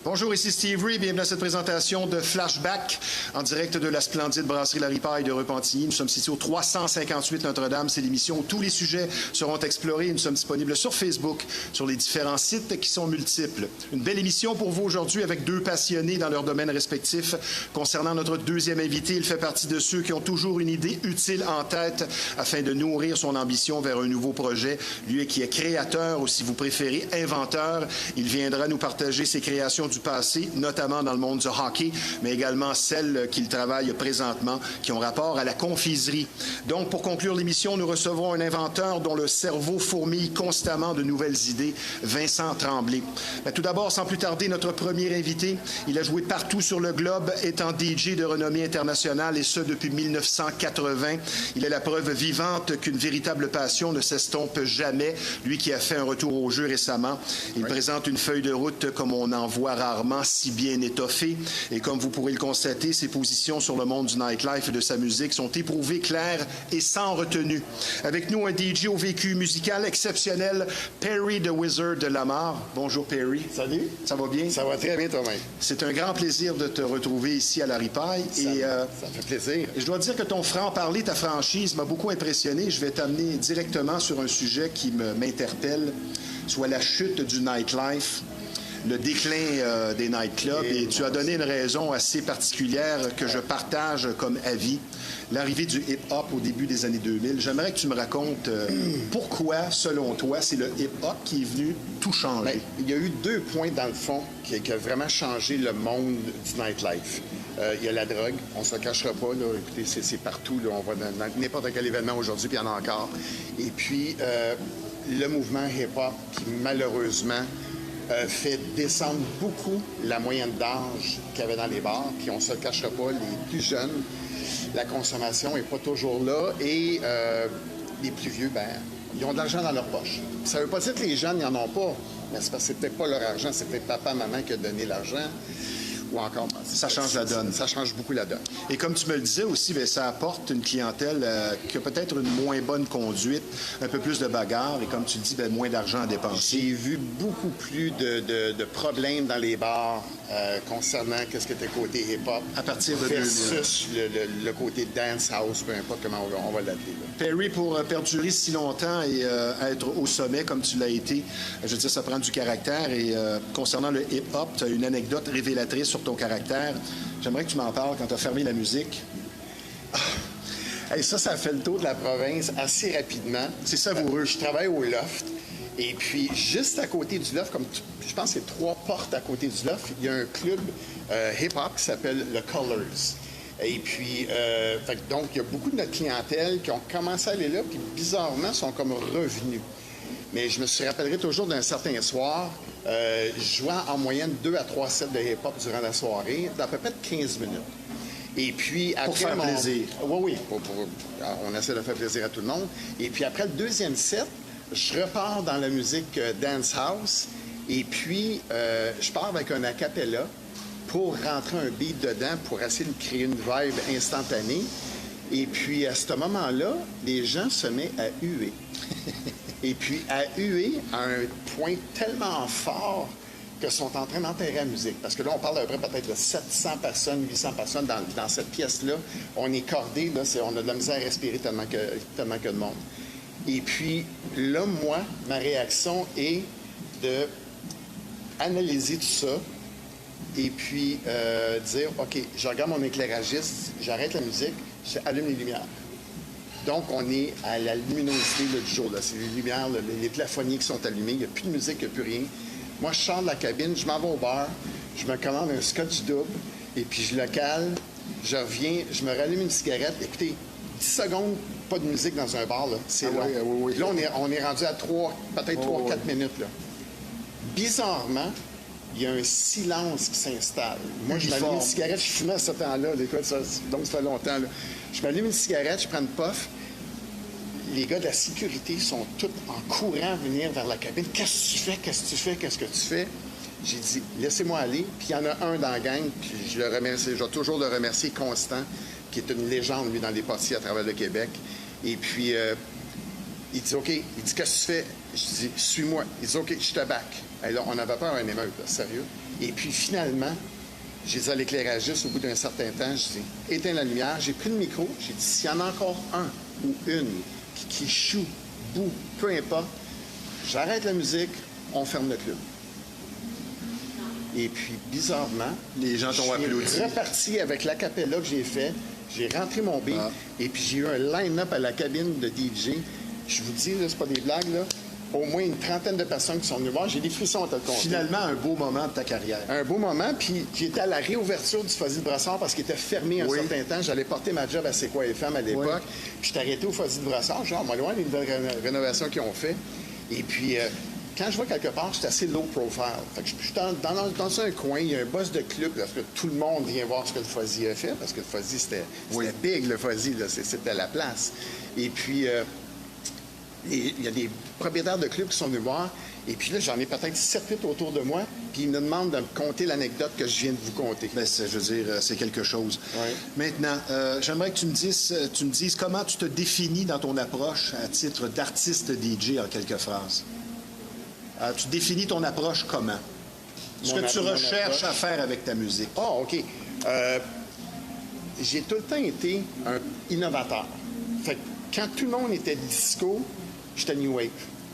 Bonjour, ici Steve Ray. Bienvenue à cette présentation de Flashback en direct de la splendide brasserie La Ripaille de Repentigny. Nous sommes situés au 358 Notre-Dame. C'est l'émission où tous les sujets seront explorés. Nous sommes disponibles sur Facebook, sur les différents sites qui sont multiples. Une belle émission pour vous aujourd'hui avec deux passionnés dans leurs domaines respectifs. Concernant notre deuxième invité, il fait partie de ceux qui ont toujours une idée utile en tête afin de nourrir son ambition vers un nouveau projet. Lui qui est créateur ou, si vous préférez, inventeur. Il viendra nous partager ses créations du passé, notamment dans le monde du hockey, mais également celles qu'il travaille présentement, qui ont rapport à la confiserie. Donc, pour conclure l'émission, nous recevrons un inventeur dont le cerveau fourmille constamment de nouvelles idées, Vincent Tremblay. Mais tout d'abord, sans plus tarder, notre premier invité. Il a joué partout sur le globe, étant DJ de renommée internationale, et ce, depuis 1980. Il est la preuve vivante qu'une véritable passion ne s'estompe jamais. Lui qui a fait un retour au jeu récemment, il présente une feuille de route comme on en voit rarement, si bien étoffée. Et comme vous pourrez le constater, ses positions sur le monde du nightlife et de sa musique sont éprouvées, claires et sans retenue. Avec nous, un DJ au vécu musical exceptionnel, Perry the Wizard de Lamar. Bonjour Perry. Salut. Ça va bien? Ça va très bien toi-même. C'est un grand plaisir de te retrouver ici à La Ripaille. Ça me fait plaisir. Je dois dire que ton franc-parler, ta franchise m'a beaucoup impressionné. Je vais t'amener directement sur un sujet qui m'interpelle, soit la chute du nightlife, le déclin des nightclubs. Et tu as donné une raison assez particulière que je partage comme avis. L'arrivée du hip-hop au début des années 2000. J'aimerais que tu me racontes pourquoi, selon toi, c'est le hip-hop qui est venu tout changer. Bien, il y a eu deux points, dans le fond, qui a vraiment changé le monde du nightlife. Il y a la drogue, on ne se cachera pas, là. Écoutez, c'est partout, là. On va dans n'importe quel événement aujourd'hui, puis il y en a encore. Et puis, le mouvement hip-hop, qui malheureusement fait descendre beaucoup la moyenne d'âge qu'il y avait dans les bars, puis on ne se cachera pas, les plus jeunes, la consommation n'est pas toujours là, et les plus vieux, ben, ils ont de l'argent dans leur poche. Ça ne veut pas dire que les jeunes n'en ont pas, mais c'est parce que c'est peut-être pas leur argent, c'est peut-être papa, maman qui a donné l'argent, ou encore... Ça change la donne. Ça change beaucoup la donne. Et comme tu me le disais aussi, bien, ça apporte une clientèle qui a peut-être une moins bonne conduite, un peu plus de bagarre, et comme tu le dis, bien, moins d'argent à dépenser. J'ai vu beaucoup plus de problèmes dans les bars concernant qu'est-ce que était côté hip-hop. À partir de versus le côté dance house, peu importe comment on va l'appeler. Perry, pour perdurer si longtemps et être au sommet comme tu l'as été, je veux dire, ça prend du caractère. Et concernant le hip-hop, tu as une anecdote révélatrice sur ton caractère. J'aimerais que tu m'en parles quand tu as fermé la musique. Hey, ça fait le tour de la province assez rapidement. C'est savoureux. Je travaille au loft. Et puis, juste à côté du loft, je pense que c'est 3 portes à côté du loft, il y a un club hip-hop qui s'appelle le Colors. Et puis, donc, il y a beaucoup de notre clientèle qui ont commencé à aller là, puis bizarrement, sont comme revenus. Mais je me rappellerai toujours d'un certain soir, je jouais en moyenne 2 à 3 sets de hip-hop durant la soirée, d'à peu près 15 minutes. Et puis, après pour faire plaisir. Oui, on essaie de faire plaisir à tout le monde. Et puis, après le deuxième set, je repars dans la musique dance house. Et puis, je pars avec un acapella pour rentrer un beat dedans, pour essayer de créer une vibe instantanée. Et puis, à ce moment-là, les gens se mettent à huer. Et puis, à huer à un point tellement fort que sont en train d'enterrer la musique. Parce que là, on parle à peu près peut-être de 700 personnes, 800 personnes dans cette pièce-là. On est cordé, là, on a de la misère à respirer tellement que de monde. Et puis, là, moi, ma réaction est de analyser tout ça et puis dire, OK, je regarde mon éclairagiste, j'arrête la musique, j'allume les lumières. Donc, on est à la luminosité là, du jour. C'est les lumières, les plafonniers qui sont allumés. Il n'y a plus de musique, il n'y a plus rien. Moi, je sors de la cabine, je m'en vais au bar, je me commande un scotch double, et puis je le cale, je reviens, je me rallume une cigarette. Écoutez, 10 secondes, pas de musique dans un bar, là, c'est long. Oui. Là, on est rendu à peut-être 3-4 minutes. Là. Bizarrement, il y a un silence qui s'installe. Moi, je m'allume une cigarette, je fumais à ce temps-là. Donc, ça fait longtemps. Là. Je m'allume une cigarette, je prends une puff. Les gars de la sécurité sont tous en courant à venir vers la cabine. Qu'est-ce que tu fais? Qu'est-ce que tu fais? Qu'est-ce que tu fais? J'ai dit, laissez-moi aller. Puis il y en a un dans la gang, puis je le remercie. Je vais toujours le remercier, Constant, qui est une légende, lui, dans les portiers à travers le Québec. Et puis, il dit, OK. Il dit, qu'est-ce que tu fais? Je dis, suis-moi. Il dit, OK, je te back. Et là, on avait peur d'un émeute, là, sérieux. Et puis finalement, j'ai dit à l'éclairagiste au bout d'un certain temps, je dis, éteins la lumière. J'ai pris le micro, j'ai dit, s'il y en a encore un ou une qui choue, boue, peu importe, j'arrête la musique, on ferme le club. Et puis, bizarrement, les gens t'ont applaudi. J'ai reparti avec l'acapella que j'ai fait. J'ai rentré mon beat. Et puis, j'ai eu un line-up à la cabine de DJ. Je vous dis, là, c'est pas des blagues, là. Au moins une trentaine de personnes qui sont venues voir. J'ai des frissons à te le compter. Finalement, un beau moment de ta carrière. Un beau moment. Puis, j'étais à la réouverture du Fuzzy de Brassard parce qu'il était fermé un certain temps. J'allais porter ma job à C'est quoi FM à l'époque. Puis, j'étais arrêté au Fuzzy de Brassard. Genre, moi, loin des nouvelles rénovations qu'ils ont fait. Et puis... quand je vais quelque part, je suis assez low profile. Fait que je suis dans un coin, il y a un boss de club, parce que tout le monde vient voir ce que le Fuzzy a fait, parce que le Fuzzy, c'était big, le Fuzzy, c'était la place. Et puis, il y a des propriétaires de clubs qui sont venus voir, et puis là, j'en ai peut-être 7-8 autour de moi, puis ils me demandent de me conter l'anecdote que je viens de vous conter. Bien, je veux dire, c'est quelque chose. Oui. Maintenant, j'aimerais que tu me dises comment tu te définis dans ton approche à titre d'artiste DJ en quelques phrases. Tu définis ton approche comment? Ce que tu recherches à faire avec ta musique. Ah, OK. J'ai tout le temps été un innovateur. Fait que quand tout le monde était disco, j'étais New Wave.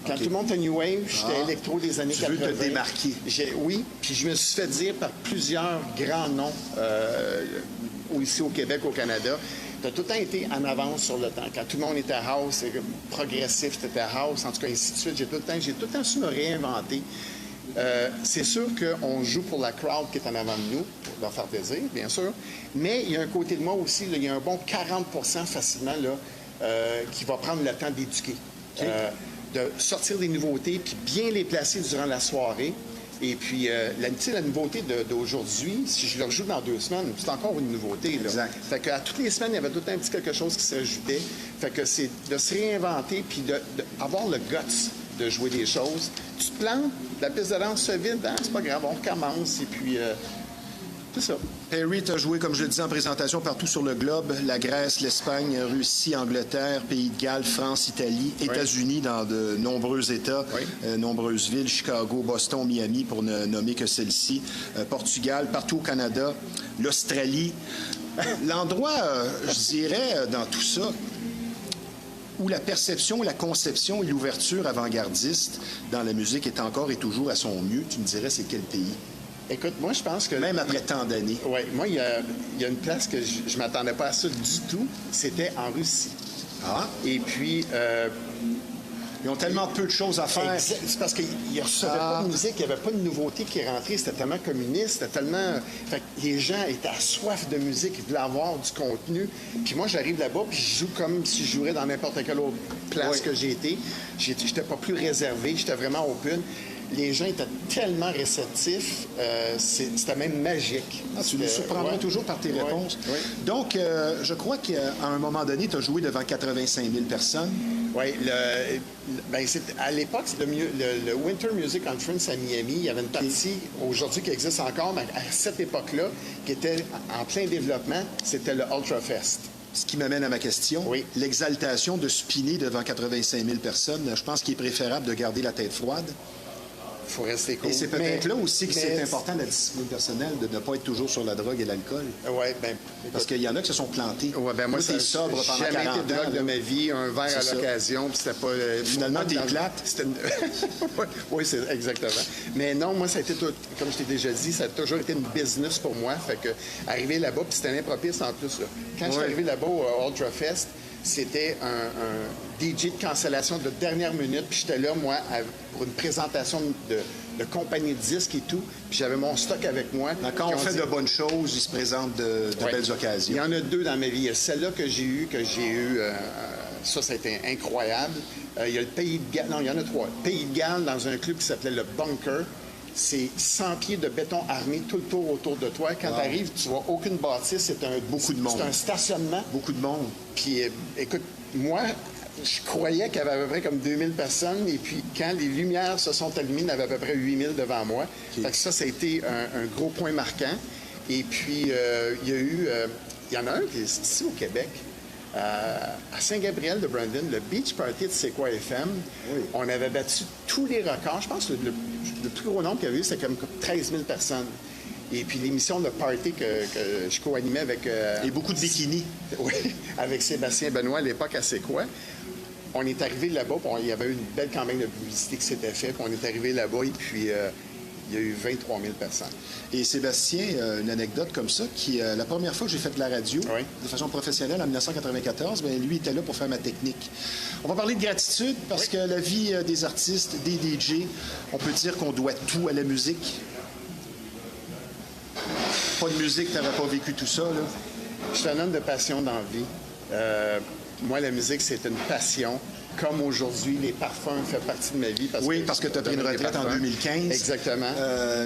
Quand tout le monde était New Wave, j'étais électro des années 80. Tu veux te démarquer. Oui, puis je me suis fait dire par plusieurs grands noms ici au Québec, au Canada, tu as tout le temps été en avance sur le temps. Quand tout le monde était house, progressif, c'était house, en tout cas, ainsi de suite. J'ai tout le temps su me réinventer. C'est sûr qu'on joue pour la crowd qui est en avant de nous, pour leur faire plaisir, bien sûr. Mais il y a un côté de moi aussi, là, il y a un bon 40 facilement là, qui va prendre le temps d'éduquer. Okay. De sortir des nouveautés, puis bien les placer durant la soirée. Et puis, la nouveauté d'aujourd'hui, si je le rejoue dans 2 semaines, c'est encore une nouveauté. Là. Exact. Fait qu'à toutes les semaines, il y avait tout un petit quelque chose qui se rajoutait. Fait que c'est de se réinventer puis d'avoir le guts de jouer des choses. Tu te plantes, la piste de danse se vide, hein, c'est pas grave, on recommence. Et puis, c'est ça. Perry, tu as joué, comme je le disais en présentation, partout sur le globe. La Grèce, l'Espagne, Russie, Angleterre, Pays de Galles, France, Italie, États-Unis dans de nombreux États, nombreuses villes, Chicago, Boston, Miami, pour ne nommer que celle-ci, Portugal, partout au Canada, l'Australie. L'endroit, je dirais, dans tout ça, où la perception, la conception et l'ouverture avant-gardiste dans la musique est encore et toujours à son mieux, tu me dirais, c'est quel pays? Écoute, moi, je pense que... Même après tant d'années. Oui, moi, il y a une place que je ne m'attendais pas à ça du tout. C'était en Russie. Ah. Et puis... ils ont tellement peu de choses à faire. C'est parce qu'ils ne recevaient pas de musique, il n'y avait pas de nouveauté qui rentrait. C'était tellement communiste, c'était tellement... Fait que les gens étaient à soif de musique, ils voulaient avoir du contenu. Puis moi, j'arrive là-bas, puis je joue comme si je jouerais dans n'importe quelle autre place que j'ai été. J'étais pas plus réservé, j'étais vraiment open. Les gens étaient tellement réceptifs, c'était même magique. Tu nous surprendras toujours par tes réponses. Oui. Donc, je crois qu'à un moment donné, tu as joué devant 85 000 personnes. Oui, à l'époque, le Winter Music Conference à Miami, il y avait une partie aujourd'hui qui existe encore, mais à cette époque-là, qui était en plein développement, c'était le Ultra Fest. Ce qui m'amène à ma question. Oui. L'exaltation de spinner devant 85 000 personnes, je pense qu'il est préférable de garder la tête froide. Il faut rester cool. Et c'est peut-être là aussi que c'est important, la discipline personnelle, de ne pas être toujours sur la drogue et l'alcool. Oui, bien... Parce qu'il y en a qui se sont plantés. Oui, bien moi, t'es sobre pendant 40 ans. J'ai jamais été drogue de ma vie, un verre à l'occasion, puis c'était pas... Finalement, t'es plate. Oui, c'est exactement. Mais non, moi, ça a été, comme je t'ai déjà dit, ça a toujours été une business pour moi. Fait que arriver là-bas, puis c'était impropice en plus. Là. Quand je suis arrivé là-bas au Ultra Fest, c'était un DJ de cancellation de dernière minute. Puis j'étais là, moi, pour une présentation de compagnie de disques et tout. Puis j'avais mon stock avec moi. Quand on fait de bonnes choses, il se présente de belles occasions. Il y en a 2 dans ma vie. Il y a celle-là que j'ai eue, ça a été incroyable. Il y a le Pays de Galles. Non, il y en a 3. Pays de Galles, dans un club qui s'appelait le Bunker. C'est 100 pieds de béton armé tout le tour autour de toi. Quand tu arrives, tu vois aucune bâtisse. Beaucoup de monde. C'est un stationnement. Beaucoup de monde. Puis, écoute, moi, je croyais qu'il y avait à peu près comme 2000 personnes. Et puis, quand les lumières se sont allumées, il y en avait à peu près 8000 devant moi. Okay. Fait que ça a été un gros point marquant. Et puis, il y en a un qui est ici au Québec. À Saint-Gabriel de Brandon, le Beach Party de C'est quoi FM, on avait battu tous les records. Je pense que le plus gros nombre qu'il y avait eu, c'était comme 13 000 personnes. Et puis l'émission de party que je co-animais avec... Et beaucoup de bikinis. Oui, avec Sébastien Benoît à l'époque à C'est quoi. On est arrivé là-bas, puis il y avait eu une belle campagne de publicité qui s'était faite, puis on est arrivé là-bas, et puis il y a eu 23 000 personnes. Et Sébastien, une anecdote comme ça, la première fois que j'ai fait de la radio, de façon professionnelle, en 1994, bien, lui était là pour faire ma technique. On va parler de gratitude, parce que la vie des artistes, des DJ, on peut dire qu'on doit tout à la musique. Pas de musique, t'aurais pas vécu tout ça, là. Je suis un homme de passion dans la vie. Moi, la musique, c'est une passion. Comme aujourd'hui, les parfums font partie de ma vie. Parce que tu as pris une retraite en 2015. Exactement.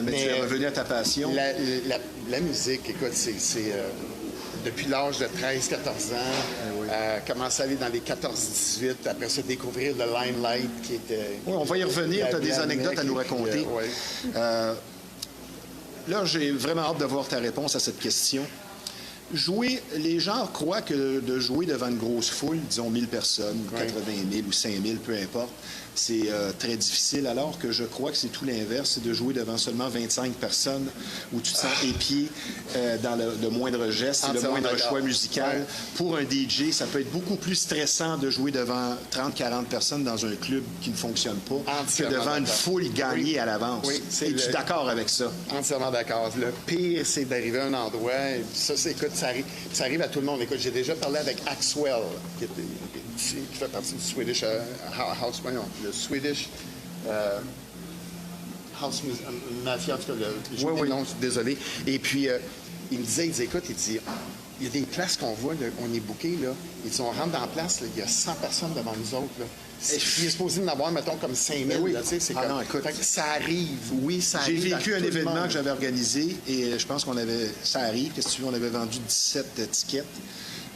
Mais tu es revenu à ta passion. La musique, écoute, c'est depuis l'âge de 13-14 ans, commencer à aller dans les 14-18, après ça, découvrir le Limelight qui était... Oui, on va y revenir. Tu as des anecdotes à nous raconter. Là, j'ai vraiment hâte d'avoir ta réponse à cette question. Les gens croient que de jouer devant une grosse foule, disons 1000 personnes, 80 000 ou 5 000, peu importe, c'est très difficile, alors que je crois que c'est tout l'inverse, c'est de jouer devant seulement 25 personnes où tu te sens épié dans le moindre geste, le moindre choix musical. Ouais. Pour un DJ, ça peut être beaucoup plus stressant de jouer devant 30-40 personnes dans un club qui ne fonctionne pas que devant une foule gagnée à l'avance. Oui, es-tu d'accord avec ça? Entièrement d'accord. Le pire, c'est d'arriver à un endroit, ça, écoute, ça arrive à tout le monde. Écoute, j'ai déjà parlé avec Axwell, qui fait partie du Swedish House, le Swedish House Mafia, en tout cas, non, désolé. Et puis, il me disait, écoute, il y a des places qu'on voit, là, on est booké, là. Il dit, on rentre dans la place, là, il y a 100 personnes devant nous autres, là. Il est supposé en avoir, mettons, comme 5 000. Là, c'est comme... non, écoute, ça arrive, ça arrive. J'ai vécu un événement que j'avais organisé et je pense ça arrive, qu'est-ce que tu veux, on avait vendu 17 tickets.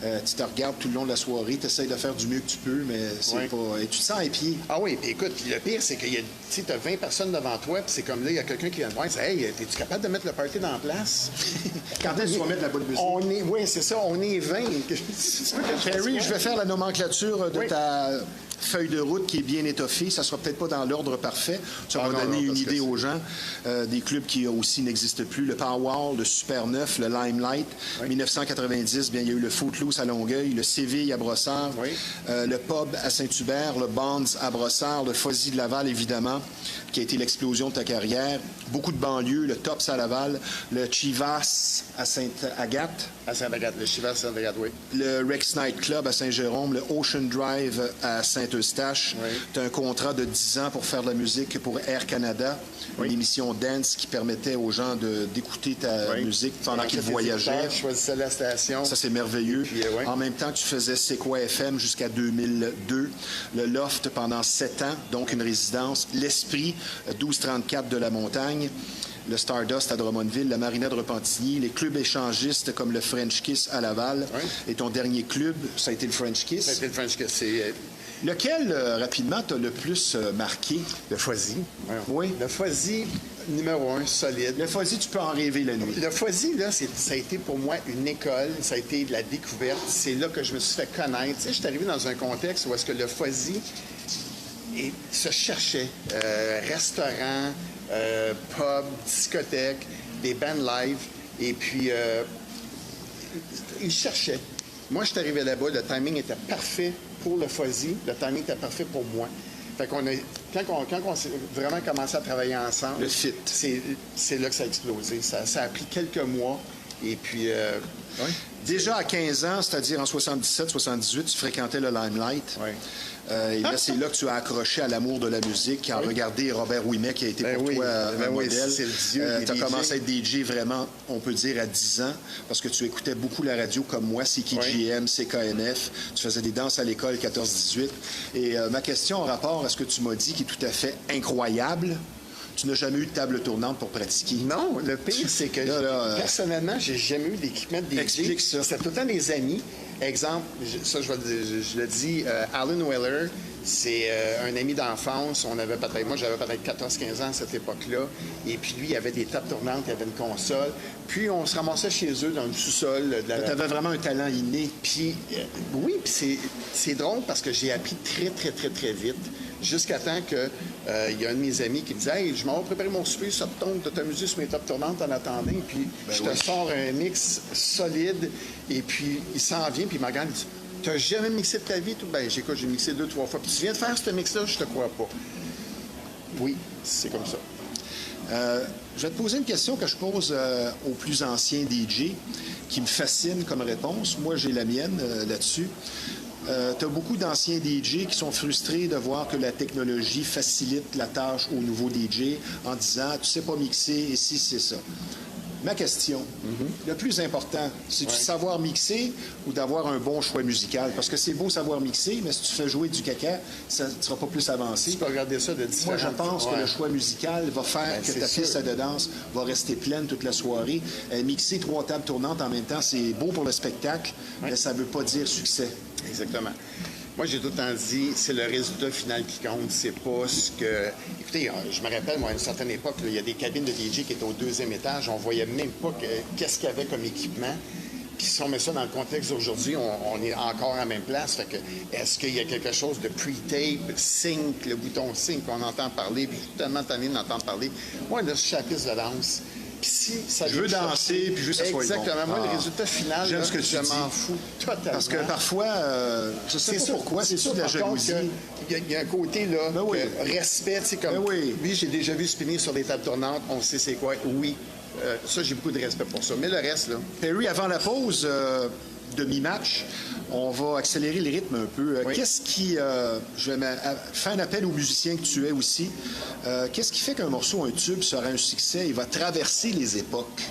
Tu te regardes tout le long de la soirée, tu essaies de faire du mieux que tu peux, mais c'est pas... Et tu te sens à pied. Ah oui, puis écoute, le pire, c'est que tu as 20 personnes devant toi, puis c'est comme là, il y a quelqu'un qui vient te voir et dit « Hey, es-tu capable de mettre le party dans la place? » Quand est-ce que tu vas mettre la bonne musique? Oui, c'est ça, on est 20. Terry, je vais faire la nomenclature de ta feuille de route qui est bien étoffée. Ça sera peut-être pas dans l'ordre parfait. Ça va donner une idée aux gens. Des clubs qui aussi n'existent plus. Le Powerwall, le Super 9, le Limelight. 1990, bien, il y a eu le Footloose à Longueuil, le Séville à Brossard, le Pub à Saint-Hubert, le Bonds à Brossard, le Fuzzy de Laval, évidemment, qui a été l'explosion de ta carrière. Beaucoup de banlieues, le Tops à Laval, le Chivas à Sainte-Agathe. À Sainte-Agathe, le Chivas à Sainte-Agathe, oui. Le Rex Night Club à Saint-Jérôme, le Ocean Drive à Saint-Eustache. Tu as un contrat de 10 ans pour faire de la musique pour Air Canada, une émission dance qui permettait aux gens d'écouter ta musique pendant qu'ils voyageaient. Je choisissais la station. Ça, c'est merveilleux. Puis, en même temps, tu faisais C'est quoi FM jusqu'à 2002. Le Loft pendant 7 ans, donc une résidence. L'Esprit, 1234 de la Montagne. Le Stardust à Drummondville, la Marina de Repentigny, les clubs échangistes comme le French Kiss à Laval. Et ton dernier club, ça a été le French Kiss. Ça a été le French Kiss. Lequel, rapidement, t'as le plus marqué? Le Foisy. Oui. Le Foisy, numéro 1, solide. Le Foisy, tu peux en rêver la nuit. Le Foisy, là, ça a été pour moi une école. Ça a été de la découverte. C'est là que je me suis fait connaître. Tu sais, je suis arrivé dans un contexte où est-ce que le Foisy se cherchait. Restaurant, pub, discothèque, des bands live. Et puis, il cherchait. Moi, je suis arrivé là-bas. Le timing était parfait pour le Foisy. Le timing était parfait pour moi. Fait qu'on a, quand on s'est vraiment commencé à travailler ensemble, le fit. C'est là que ça a explosé. Ça a pris quelques mois. Et puis... Déjà à 15 ans, c'est-à-dire en 77-78, tu fréquentais le Limelight. Et là, c'est là que tu as accroché à l'amour de la musique, en regardé Robert Ouimet, qui a été pour toi un modèle. Tu as commencé à être DJ vraiment, on peut dire, à 10 ans, parce que tu écoutais beaucoup la radio comme moi, CKGM, CKNF. Tu faisais des danses à l'école 14-18. Et ma question en rapport à ce que tu m'as dit, qui est tout à fait incroyable, tu n'as jamais eu de table tournante pour pratiquer. Non, le pire, c'est que personnellement, j'ai jamais eu d'équipement de DJ. Explique ça. C'était tout le temps des amis. Exemple, ça, je le dis, Alan Weller, C'est un ami d'enfance. Moi, j'avais peut-être 14-15 ans à cette époque-là. Et puis, lui, il avait des tables tournantes, il avait une console. Puis, on se ramassait chez eux dans le sous-sol. Tu avais vraiment un talent inné. Puis, oui, puis c'est drôle parce que j'ai appris très, très, très, très vite. Jusqu'à temps que il y a un de mes amis qui me disait « Hey, je m'en vais préparer mon souper, ça te tombe de t'amuser sur mes tables tournantes en attendant. » Puis, je te sors un mix solide. Et puis, il s'en vient, puis il me regarde, il dit « T'as jamais mixé de ta vie? » Ben, j'écoute, j'ai mixé 2-3 fois. Puis, tu viens de faire ce mix-là, je te crois pas. Oui, c'est comme ça. Je vais te poser une question que je pose aux plus anciens DJ, qui me fascine comme réponse. Moi, j'ai la mienne là-dessus. Tu as beaucoup d'anciens DJ qui sont frustrés de voir que la technologie facilite la tâche aux nouveaux DJ en disant « Tu sais pas mixer, et si c'est ça. » Ma question, le plus important, c'est de savoir mixer ou d'avoir un bon choix musical? Parce que c'est beau savoir mixer, mais si tu fais jouer du caca, ça ne sera pas plus avancé. Tu peux regarder ça de différents. Moi, je pense que le choix musical va faire que ta piste de danse va rester pleine toute la soirée. Mixer 3 tables tournantes en même temps, c'est beau pour le spectacle, mais ça ne veut pas dire succès. Exactement. Moi, j'ai tout le temps dit, c'est le résultat final qui compte, c'est pas ce que... Écoutez, je me rappelle, moi, à une certaine époque, il y a des cabines de DJ qui étaient au 2e étage, on voyait même pas qu'est-ce qu'il y avait comme équipement. Puis si on met ça dans le contexte d'aujourd'hui, on est encore à la même place. Fait que, est-ce qu'il y a quelque chose de pre-tape, sync, le bouton sync qu'on entend parler, puis je suis tellement tanné d'entendre parler. Moi, là, je suis à la piste de danse. Puis si ça je veux danser, puis juste que ça soit bon. Exactement. Moi, le résultat final, j'aime ce que tu je m'en fous totalement. Parce que parfois, je sais pas pourquoi, c'est sûr de la jalousie. Il y a un côté, là, respect, tu sais, comme... Oui, j'ai déjà vu spinner sur des tables tournantes, on sait c'est quoi. Oui, ça, j'ai beaucoup de respect pour ça. Mais le reste, là... Perry, avant la pause de mi-match, on va accélérer les rythmes un peu. Qu'est-ce qui... je vais faire un appel aux musiciens que tu es aussi. Qu'est-ce qui fait qu'un morceau, un tube, sera un succès et va traverser les époques?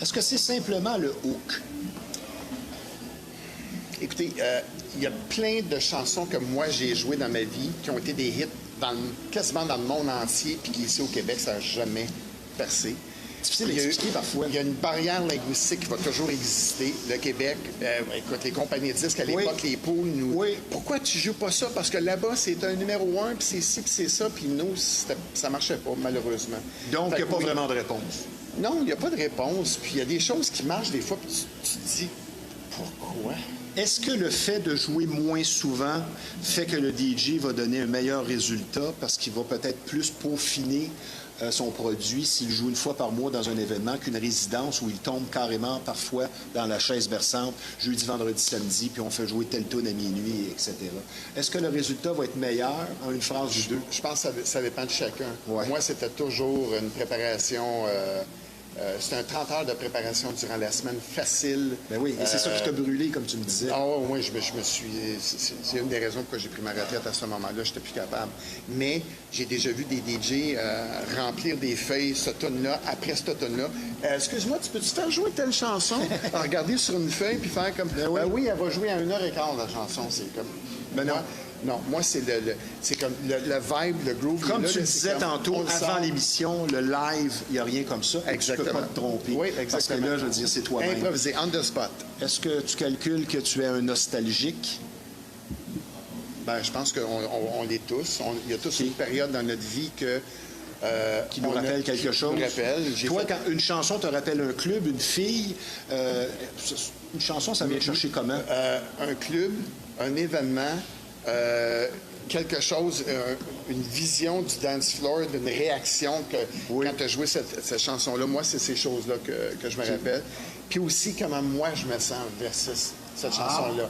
Est-ce que c'est simplement le hook? Écoutez, il y a plein de chansons que moi, j'ai jouées dans ma vie qui ont été des hits quasiment dans le monde entier, puis qui, ici au Québec, ça n'a jamais percé. C'est difficile à expliquer parfois. Il y a une barrière linguistique qui va toujours exister. Le Québec, écoute, les compagnies de disques à l'époque, les poules, nous... Oui. Pourquoi tu joues pas ça? Parce que là-bas, c'est un numéro 1, puis c'est ci, puis c'est ça, puis nous, ça marchait pas, malheureusement. Donc, il n'y a pas vraiment de réponse. Non, il n'y a pas de réponse. Puis il y a des choses qui marchent des fois, puis tu te dis, pourquoi? Est-ce que le fait de jouer moins souvent fait que le DJ va donner un meilleur résultat parce qu'il va peut-être plus peaufiner son produit s'il joue une fois par mois dans un événement qu'une résidence où il tombe carrément parfois dans la chaise berçante jeudi, vendredi, samedi, puis on fait jouer tel tune à minuit, etc. Est-ce que le résultat va être meilleur en une phrase ou deux? Je pense que ça dépend de chacun. Ouais. Moi, c'était toujours une préparation... c'est un 30 heures de préparation durant la semaine facile. Ben oui, et c'est ça qui t'a brûlé, comme tu me disais. Ah oui, je me suis... C'est une des raisons pourquoi j'ai pris ma retraite à ce moment-là. Je n'étais plus capable. Mais j'ai déjà vu des DJ remplir des feuilles, ce tonne-là, après ce tonne-là. Excuse-moi, tu peux-tu faire jouer telle chanson? Regarder sur une feuille puis faire comme... Ben oui, elle va jouer à 1h15, la chanson. C'est comme... Ben non. Non, moi, c'est comme le vibe, le groove. Comme là, tu le disais tantôt, avant l'émission, le live, il n'y a rien comme ça. Exactement. Tu ne peux pas te tromper. Oui, exactement. Parce que là, je veux dire, c'est toi-même. Improviser, on the spot. Est-ce que tu calcules que tu es un nostalgique? Ben, je pense qu'on l'est tous. Il y a tous une période dans notre vie que... qui nous rappelle quelque chose. Toi, quand une chanson te rappelle un club, une fille, une chanson, ça vient te chercher comment? Un club, un événement... quelque chose, une vision du dance floor, d'une réaction que quand tu as joué cette chanson-là, moi, c'est ces choses-là que je me rappelle. Puis aussi, comment moi, je me sens versus cette chanson-là.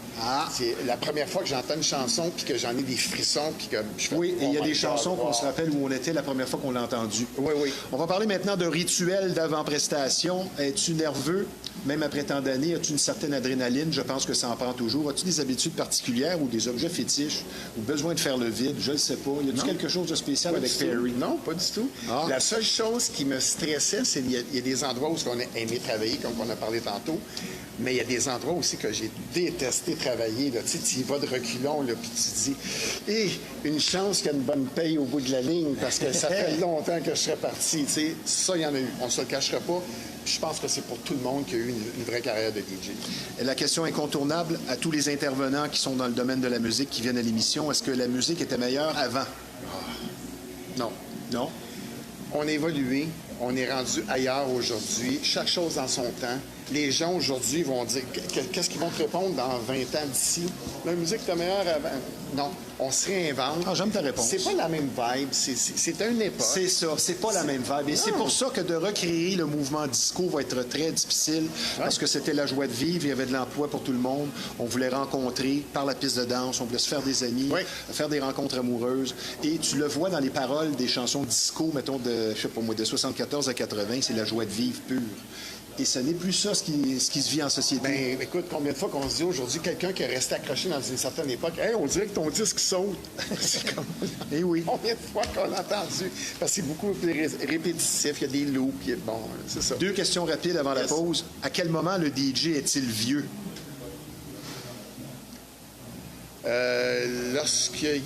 C'est la première fois que j'entends une chanson, puis que j'en ai des frissons, puis que je fais... Oui, et il y a des chansons qu'on se rappelle où on était la première fois qu'on l'a entendue. Oui, oui. On va parler maintenant de rituel d'avant-prestation. Es-tu nerveux? Même après tant d'années, as-tu une certaine adrénaline? Je pense que ça en prend toujours. As-tu des habitudes particulières ou des objets fétiches ou besoin de faire le vide? Je ne sais pas. Y a-t-il quelque chose de spécial avec Perry? Non, pas du tout. La seule chose qui me stressait, c'est qu'il y a des endroits où on a aimé travailler, comme on a parlé tantôt, mais il y a des endroits aussi que j'ai détesté travailler. Là. Tu y vas de reculons, là, puis tu dis, une chance qu'il y a une bonne paye au bout de la ligne, parce que ça fait longtemps que je serais parti. Tu sais, ça, il y en a eu. On ne se le cachera pas. Je pense que c'est pour tout le monde qui a eu une vraie carrière de DJ. La question incontournable à tous les intervenants qui sont dans le domaine de la musique, qui viennent à l'émission, est-ce que la musique était meilleure avant? Non. Non? On a évolué. On est rendu ailleurs aujourd'hui. Chaque chose dans son temps. Les gens aujourd'hui vont dire... Qu'est-ce qu'ils vont te répondre dans 20 ans d'ici? La musique était meilleure avant. Non. On se réinvente. Ah, j'aime ta réponse. C'est pas la même vibe. C'est une époque. C'est ça. C'est pas la même vibe. Et c'est pour ça que de recréer le mouvement disco va être très difficile. Parce que c'était la joie de vivre. Il y avait de l'emploi pour tout le monde. On voulait rencontrer par la piste de danse. On voulait se faire des amis, faire des rencontres amoureuses. Et tu le vois dans les paroles des chansons disco, mettons, je sais pas moi, de 74 à 80, c'est la joie de vivre pure. Et ce n'est plus ça ce qui se vit en société. Bien, écoute, combien de fois qu'on se dit aujourd'hui, quelqu'un qui est resté accroché dans une certaine époque, hey, on dirait que ton disque saute. C'est comme... Eh oui. Combien de fois qu'on l'a entendu? Parce que c'est beaucoup plus répétitif, il y a des loops, bon, c'est ça. 2 questions rapides avant la pause. À quel moment le DJ est-il vieux? Lorsqu'il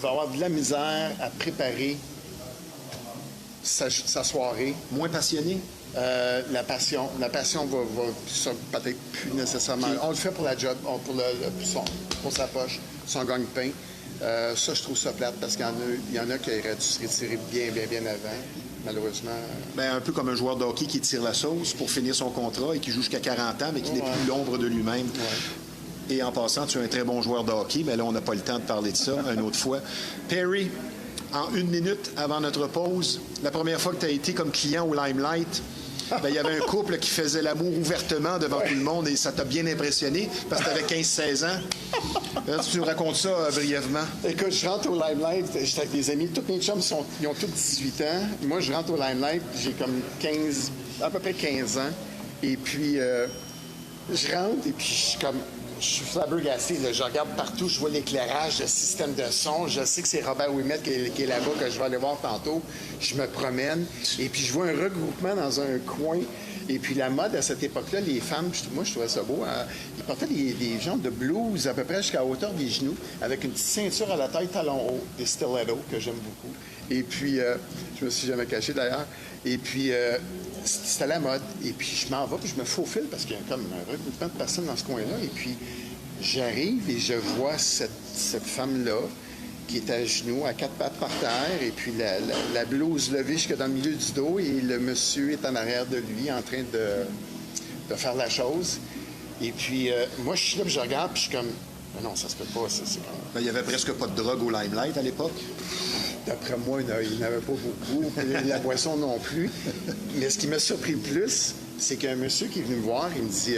va avoir de la misère à préparer sa soirée. Moins passionné? La passion va peut-être plus nécessairement. On le fait pour la job, pour sa poche, son gagne-pain. Ça, je trouve ça plate parce qu'il y en a qui auraient dû se retirer bien avant. Malheureusement. Bien, un peu comme un joueur de hockey qui tire la sauce pour finir son contrat et qui joue jusqu'à 40 ans, mais qui n'est plus l'ombre de lui-même. Et en passant, tu es un très bon joueur de hockey, mais là, on n'a pas le temps de parler de ça une autre fois. Perry, en 1 minute avant notre pause, la première fois que tu as été comme client au Limelight, il y avait un couple qui faisait l'amour ouvertement devant tout le monde et ça t'a bien impressionné parce que tu avais 15-16 ans. Là, tu nous racontes ça brièvement. Écoute, je rentre au Limelight, j'étais avec des amis, tous mes chums, ils ont tous 18 ans. Moi, je rentre au Limelight, j'ai comme à peu près 15 ans. Et puis, je rentre et puis je suis flabbergassé. Je regarde partout, je vois l'éclairage, le système de son. Je sais que c'est Robert Ouimet qui est là-bas, que je vais aller voir tantôt. Je me promène et puis je vois un regroupement dans un coin. Et puis la mode à cette époque-là, les femmes, moi je trouvais ça beau, ils portaient des genres de blouses à peu près jusqu'à la hauteur des genoux, avec une petite ceinture à la taille talon haut, des stilettos que j'aime beaucoup. Et puis, je me suis jamais caché d'ailleurs. Et puis, c'était la mode. Et puis, je m'en vais, puis je me faufile parce qu'il y a comme un regroupement de personnes dans ce coin-là. Et puis, j'arrive et je vois cette femme-là qui est à genoux, à 4 pattes par terre, et puis la blouse levée jusque dans le milieu du dos, et le monsieur est en arrière de lui en train de faire la chose. Et puis, moi, je suis là, puis je regarde, puis je suis comme... Non, ça se peut pas. C'est comme... Il n'y avait presque pas de drogue au Limelight à l'époque. D'après moi, il n'y en avait pas beaucoup. La boisson non plus. Mais ce qui m'a surpris le plus, c'est qu'un monsieur qui est venu me voir, il me dit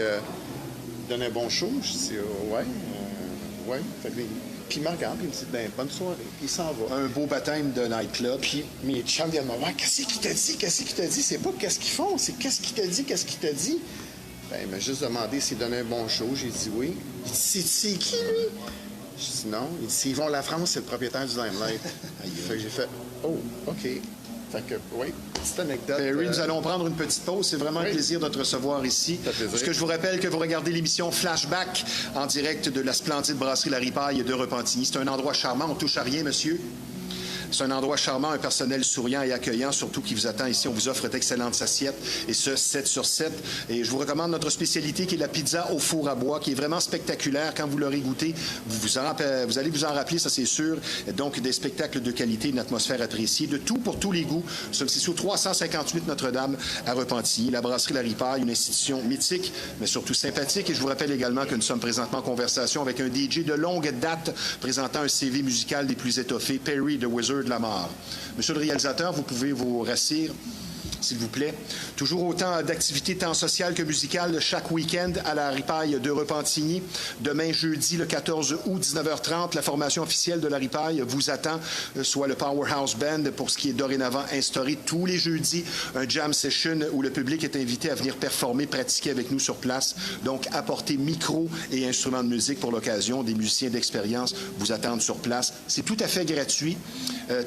donne un bon show. Je dis ouais. Puis il me regarde, puis il me dit ben bonne soirée. Puis il s'en va. Un beau baptême de nightclub. Puis mes chums viennent me voir qu'est-ce qu'il t'a dit? C'est pas qu'est-ce qu'ils font, c'est qu'est-ce qu'il t'a dit? Ben, il m'a juste demandé s'il donnait un bon show. J'ai dit oui. Il dit c'est qui, lui? Je dis non. Il dit s'ils vont à la France, c'est le propriétaire du Limelight. Fait que j'ai fait oh, OK. Fait que, oui, petite anecdote. Perry, nous allons prendre une petite pause. C'est vraiment un plaisir de te recevoir ici. Parce que je vous rappelle que vous regardez l'émission Flashback en direct de la splendide brasserie La Ripaille de Repentigny. C'est un endroit charmant. On touche à rien, monsieur. C'est un endroit charmant, un personnel souriant et accueillant, surtout qui vous attend ici. On vous offre d'excellentes assiettes, et ce, 7 sur 7. Et je vous recommande notre spécialité qui est la pizza au four à bois, qui est vraiment spectaculaire. Quand vous l'aurez goûté, vous allez vous en rappeler, ça c'est sûr. Donc, des spectacles de qualité, une atmosphère appréciée, de tout pour tous les goûts. Nous sommes ici au 358 Notre-Dame à Repentigny. La brasserie La Ripaille, une institution mythique, mais surtout sympathique. Et je vous rappelle également que nous sommes présentement en conversation avec un DJ de longue date, présentant un CV musical des plus étoffés, Perry the Wizard de la mort. Monsieur le réalisateur, vous pouvez vous rassir, s'il vous plaît. Toujours autant d'activités tant sociales que musicales chaque week-end à la Ripaille de Repentigny. Demain, jeudi, le 14 août, 19h30, la formation officielle de la Ripaille vous attend, soit le Powerhouse Band, pour ce qui est dorénavant instauré tous les jeudis, un jam session où le public est invité à venir performer, pratiquer avec nous sur place. Donc, apporter micro et instruments de musique pour l'occasion. Des musiciens d'expérience vous attendent sur place. C'est tout à fait gratuit,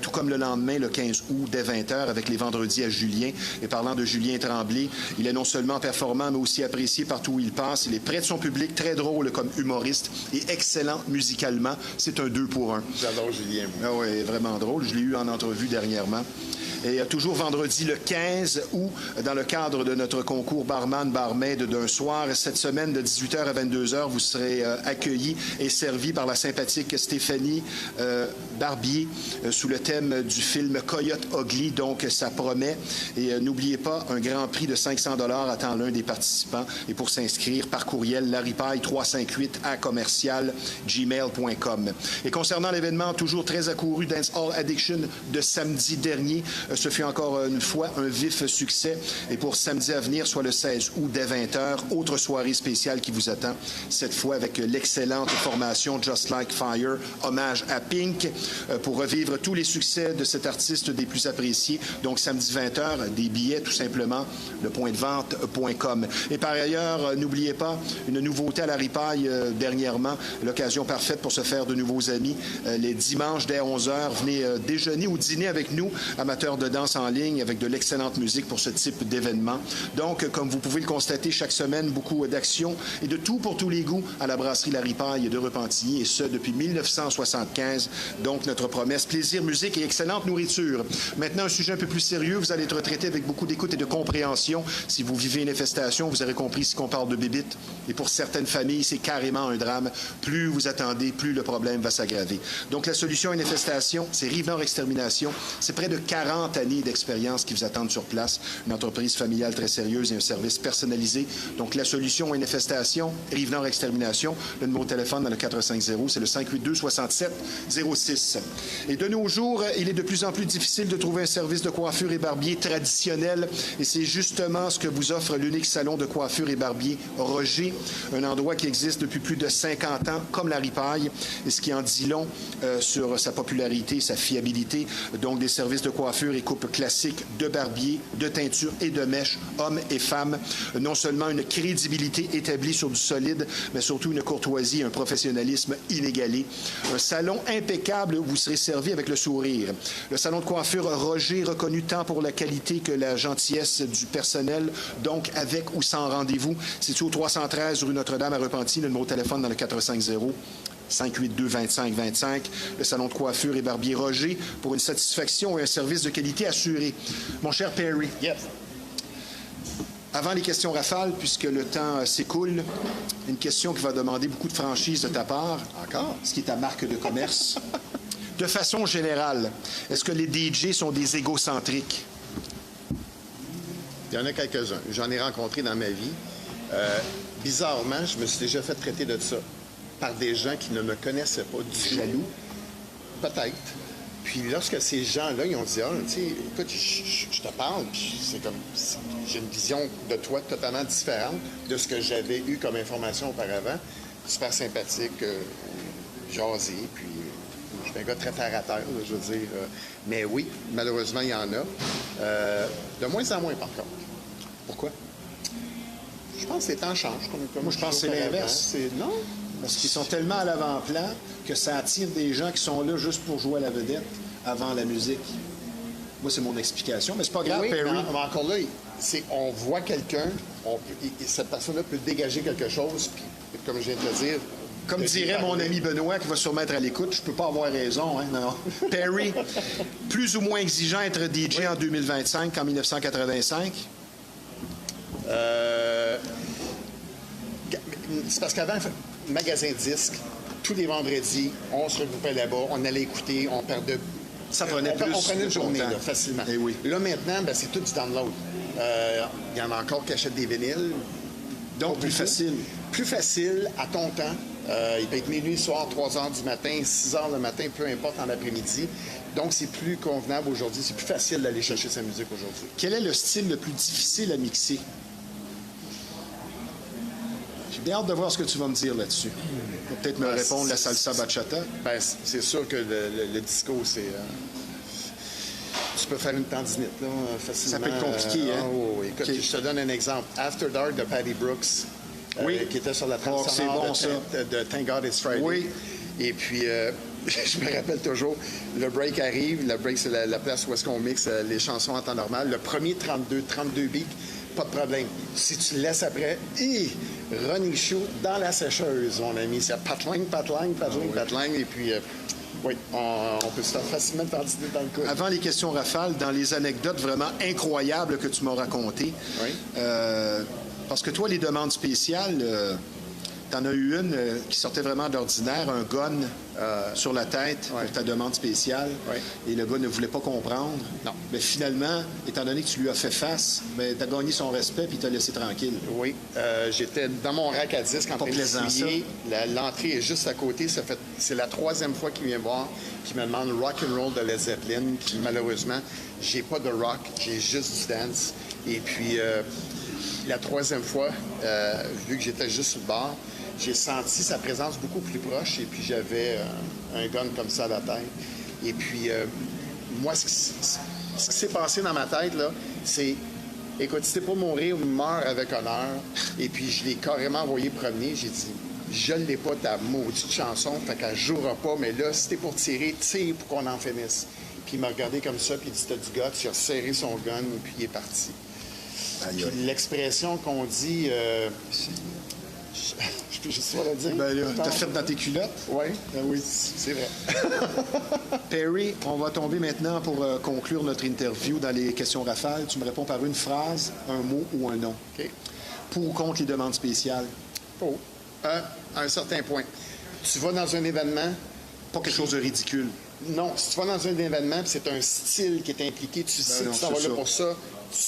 tout comme le lendemain, le 15 août, dès 20h, avec les vendredis à Julien. Et parlant de Julien Tremblay, il est non seulement performant, mais aussi apprécié partout où il passe. Il est près de son public, très drôle comme humoriste et excellent musicalement. C'est un 2 pour 1. J'adore Julien, moi. Ah oui, vraiment drôle. Je l'ai eu en entrevue dernièrement. Et toujours vendredi le 15 août, dans le cadre de notre concours barman-barmaid d'un soir, cette semaine de 18h à 22h, vous serez accueillis et servis par la sympathique Stéphanie Barbier sous le thème du film Coyote Ugly. Donc, ça promet. Et n'oubliez pas, un grand prix de 500 $ attend l'un des participants. Et pour s'inscrire, par courriel, laripaille358@gmail.com. Et concernant l'événement toujours très accouru Dance Hall Addiction de samedi dernier, ce fut encore une fois un vif succès. Et pour samedi à venir, soit le 16 août dès 20h, autre soirée spéciale qui vous attend, cette fois avec l'excellente formation Just Like Fire, hommage à Pink, pour revivre tous les succès de cet artiste des plus appréciés. Donc samedi 20h, des billets tout simplement, lepointdevente.com. Et par ailleurs, n'oubliez pas, une nouveauté à la Ripaille dernièrement, l'occasion parfaite pour se faire de nouveaux amis. Les dimanches dès 11h, venez déjeuner ou dîner avec nous, amateurs de danse en ligne, avec de l'excellente musique pour ce type d'événement. Donc, comme vous pouvez le constater, chaque semaine, beaucoup d'actions et de tout pour tous les goûts à la brasserie La Ripaille de Repentigny, et ce, depuis 1975. Donc, notre promesse, plaisir, musique et excellente nourriture. Maintenant, un sujet un peu plus sérieux. Vous allez être traité avec beaucoup d'écoute et de compréhension. Si vous vivez une infestation, vous aurez compris si qu'on parle de bébites. Et pour certaines familles, c'est carrément un drame. Plus vous attendez, plus le problème va s'aggraver. Donc, la solution à une infestation, c'est Rive-Nord Extermination. C'est près de 40 années d'expérience qui vous attendent sur place. Une entreprise familiale très sérieuse et un service personnalisé. Donc, la solution à une infestation, Rive-Nord Extermination. Le numéro de téléphone dans le 450, c'est le 582-67-06. Et de nos jours, il est de plus en plus difficile de trouver un service de coiffure et barbier traditionnel. Et c'est justement ce que vous offre l'unique salon de coiffure et barbier Roger, un endroit qui existe depuis plus de 50 ans, comme la Ripaille, et ce qui en dit long sur sa popularité, sa fiabilité. Donc, des services de coiffure et coupe classique, de barbier, de teinture et de mèche, hommes et femmes. Non seulement une crédibilité établie sur du solide, mais surtout une courtoisie et un professionnalisme inégalé. Un salon impeccable où vous serez servi avec le sourire. Le salon de coiffure Roger, reconnu tant pour la qualité que la gentillesse du personnel, donc avec ou sans rendez-vous. Situé au 313 rue Notre-Dame à Repentigny, le numéro de téléphone dans le 450. 582-2525, le salon de coiffure et barbier Roger, pour une satisfaction et un service de qualité assuré. Mon cher Perry, Yes. avant les questions rafales, puisque le temps s'écoule, une question qui va demander beaucoup de franchise de ta part. Encore? Ce qui est ta marque de commerce. De façon générale, est-ce que les DJ sont des égocentriques? Il y en a quelques-uns. J'en ai rencontré dans ma vie. Bizarrement, je me suis déjà fait traiter de ça par des gens qui ne me connaissaient pas du tout. Jaloux? Peut-être. Puis lorsque ces gens-là, ils ont dit, ah, tu sais, écoute, je te parle, puis c'est comme, j'ai une vision de toi totalement différente de ce que j'avais eu comme information auparavant. Super sympathique, jasé, puis je suis un gars très terre à terre, là, je veux dire. Mais oui, malheureusement, il y en a. De moins en moins, par contre. Pourquoi? Je pense que les temps changent. Comme Moi, je pense que c'est l'inverse. Non? Parce qu'ils sont tellement à l'avant-plan que ça attire des gens qui sont là juste pour jouer à la vedette avant la musique. Moi, c'est mon explication, mais c'est pas grave, Oui, Perry. mais encore là, on voit quelqu'un, cette personne-là peut dégager quelque chose, puis comme je viens de te dire... Comme dirait mon ami Benoît, qui va sûrement être à l'écoute, je peux pas avoir raison, hein, non. Perry, plus ou moins exigeant être DJ en 2025 qu'en 1985? C'est parce qu'avant, magasin de disques, tous les vendredis, on se regroupait là-bas, on allait écouter, on perdait... Ça prenait plus on prenait une journée, longtemps. là, facilement. Eh oui. Là, maintenant, ben, c'est tout du download. Il y en a encore qui achètent des vinyles. Donc, plus facile. Plus facile, à ton temps. Il peut être minuit, soir, 3 heures du matin, 6 heures le matin, peu importe, en après-midi. Donc, c'est plus convenable aujourd'hui. C'est plus facile d'aller chercher sa musique aujourd'hui. Quel est le style le plus difficile à mixer? J'ai bien hâte de voir ce que tu vas me dire là-dessus. Tu vas peut-être me répondre la salsa bachata. Ben, c'est sûr que le disco, c'est... tu peux faire une tendinite, là, facilement. Ça peut être compliqué, hein? Oh, écoute, Okay. je te donne un exemple. After Dark de Patty Brooks, Oui. qui était sur la trame Oh, c'est sonore bon, ça. de Thank God It's Friday. Oui. Et puis, je me rappelle toujours, le break arrive. Le break, c'est la place où est-ce qu'on mixe les chansons en temps normal. Le premier 32 beats, pas de problème. Si tu le laisses après, running shoot dans la sécheuse, mon ami. C'est patling. Et puis, oui, on peut se faire facilement tantiner dans le coude. Avant les questions rafales, dans les anecdotes vraiment incroyables que tu m'as racontées, Oui. parce que toi, les demandes spéciales, t'en as eu une qui sortait vraiment d'ordinaire, un gun sur la tête pour ta demande spéciale. Oui. Et le gars ne voulait pas comprendre. Non. Mais finalement, étant donné que tu lui as fait face, t'as gagné son respect puis il t'a laissé tranquille. Oui. J'étais dans mon rack à disque en train de essayer. L'entrée est juste à côté. C'est la 3e fois qu'il vient voir, qu'il me demande rock and roll de Led Zeppelin. Puis malheureusement, j'ai pas de rock, j'ai juste du dance. Et puis, la 3e fois, vu que j'étais juste sur le bord, j'ai senti sa présence beaucoup plus proche et puis j'avais un gun comme ça à la tête. Et puis, moi, ce qui s'est passé dans ma tête, là, c'est, écoute, si t'es pas mourir, meurs avec honneur. Et puis, je l'ai carrément envoyé promener. J'ai dit, je l'ai pas, ta maudite chanson, fait qu'elle jouera pas, mais là, si t'es pour tirer, tire pour qu'on en finisse. Puis, il m'a regardé comme ça, puis il dit, t'as du gars, il a serré son gun, puis il est parti. Puis, l'expression qu'on dit... je peux juste le dire. Ben là, t'as fait dans tes culottes? Oui. Ben oui. C'est vrai. Perry, on va tomber maintenant pour conclure notre interview dans les questions rafales. Tu me réponds par une phrase, un mot ou un nom. OK. Pour ou contre les demandes spéciales? Pour. À un certain point. Tu vas dans un événement... Pas quelque chose de ridicule. Non, si tu vas dans un événement, puis c'est un style qui est impliqué, tu sais que tu t'en vas là pour ça,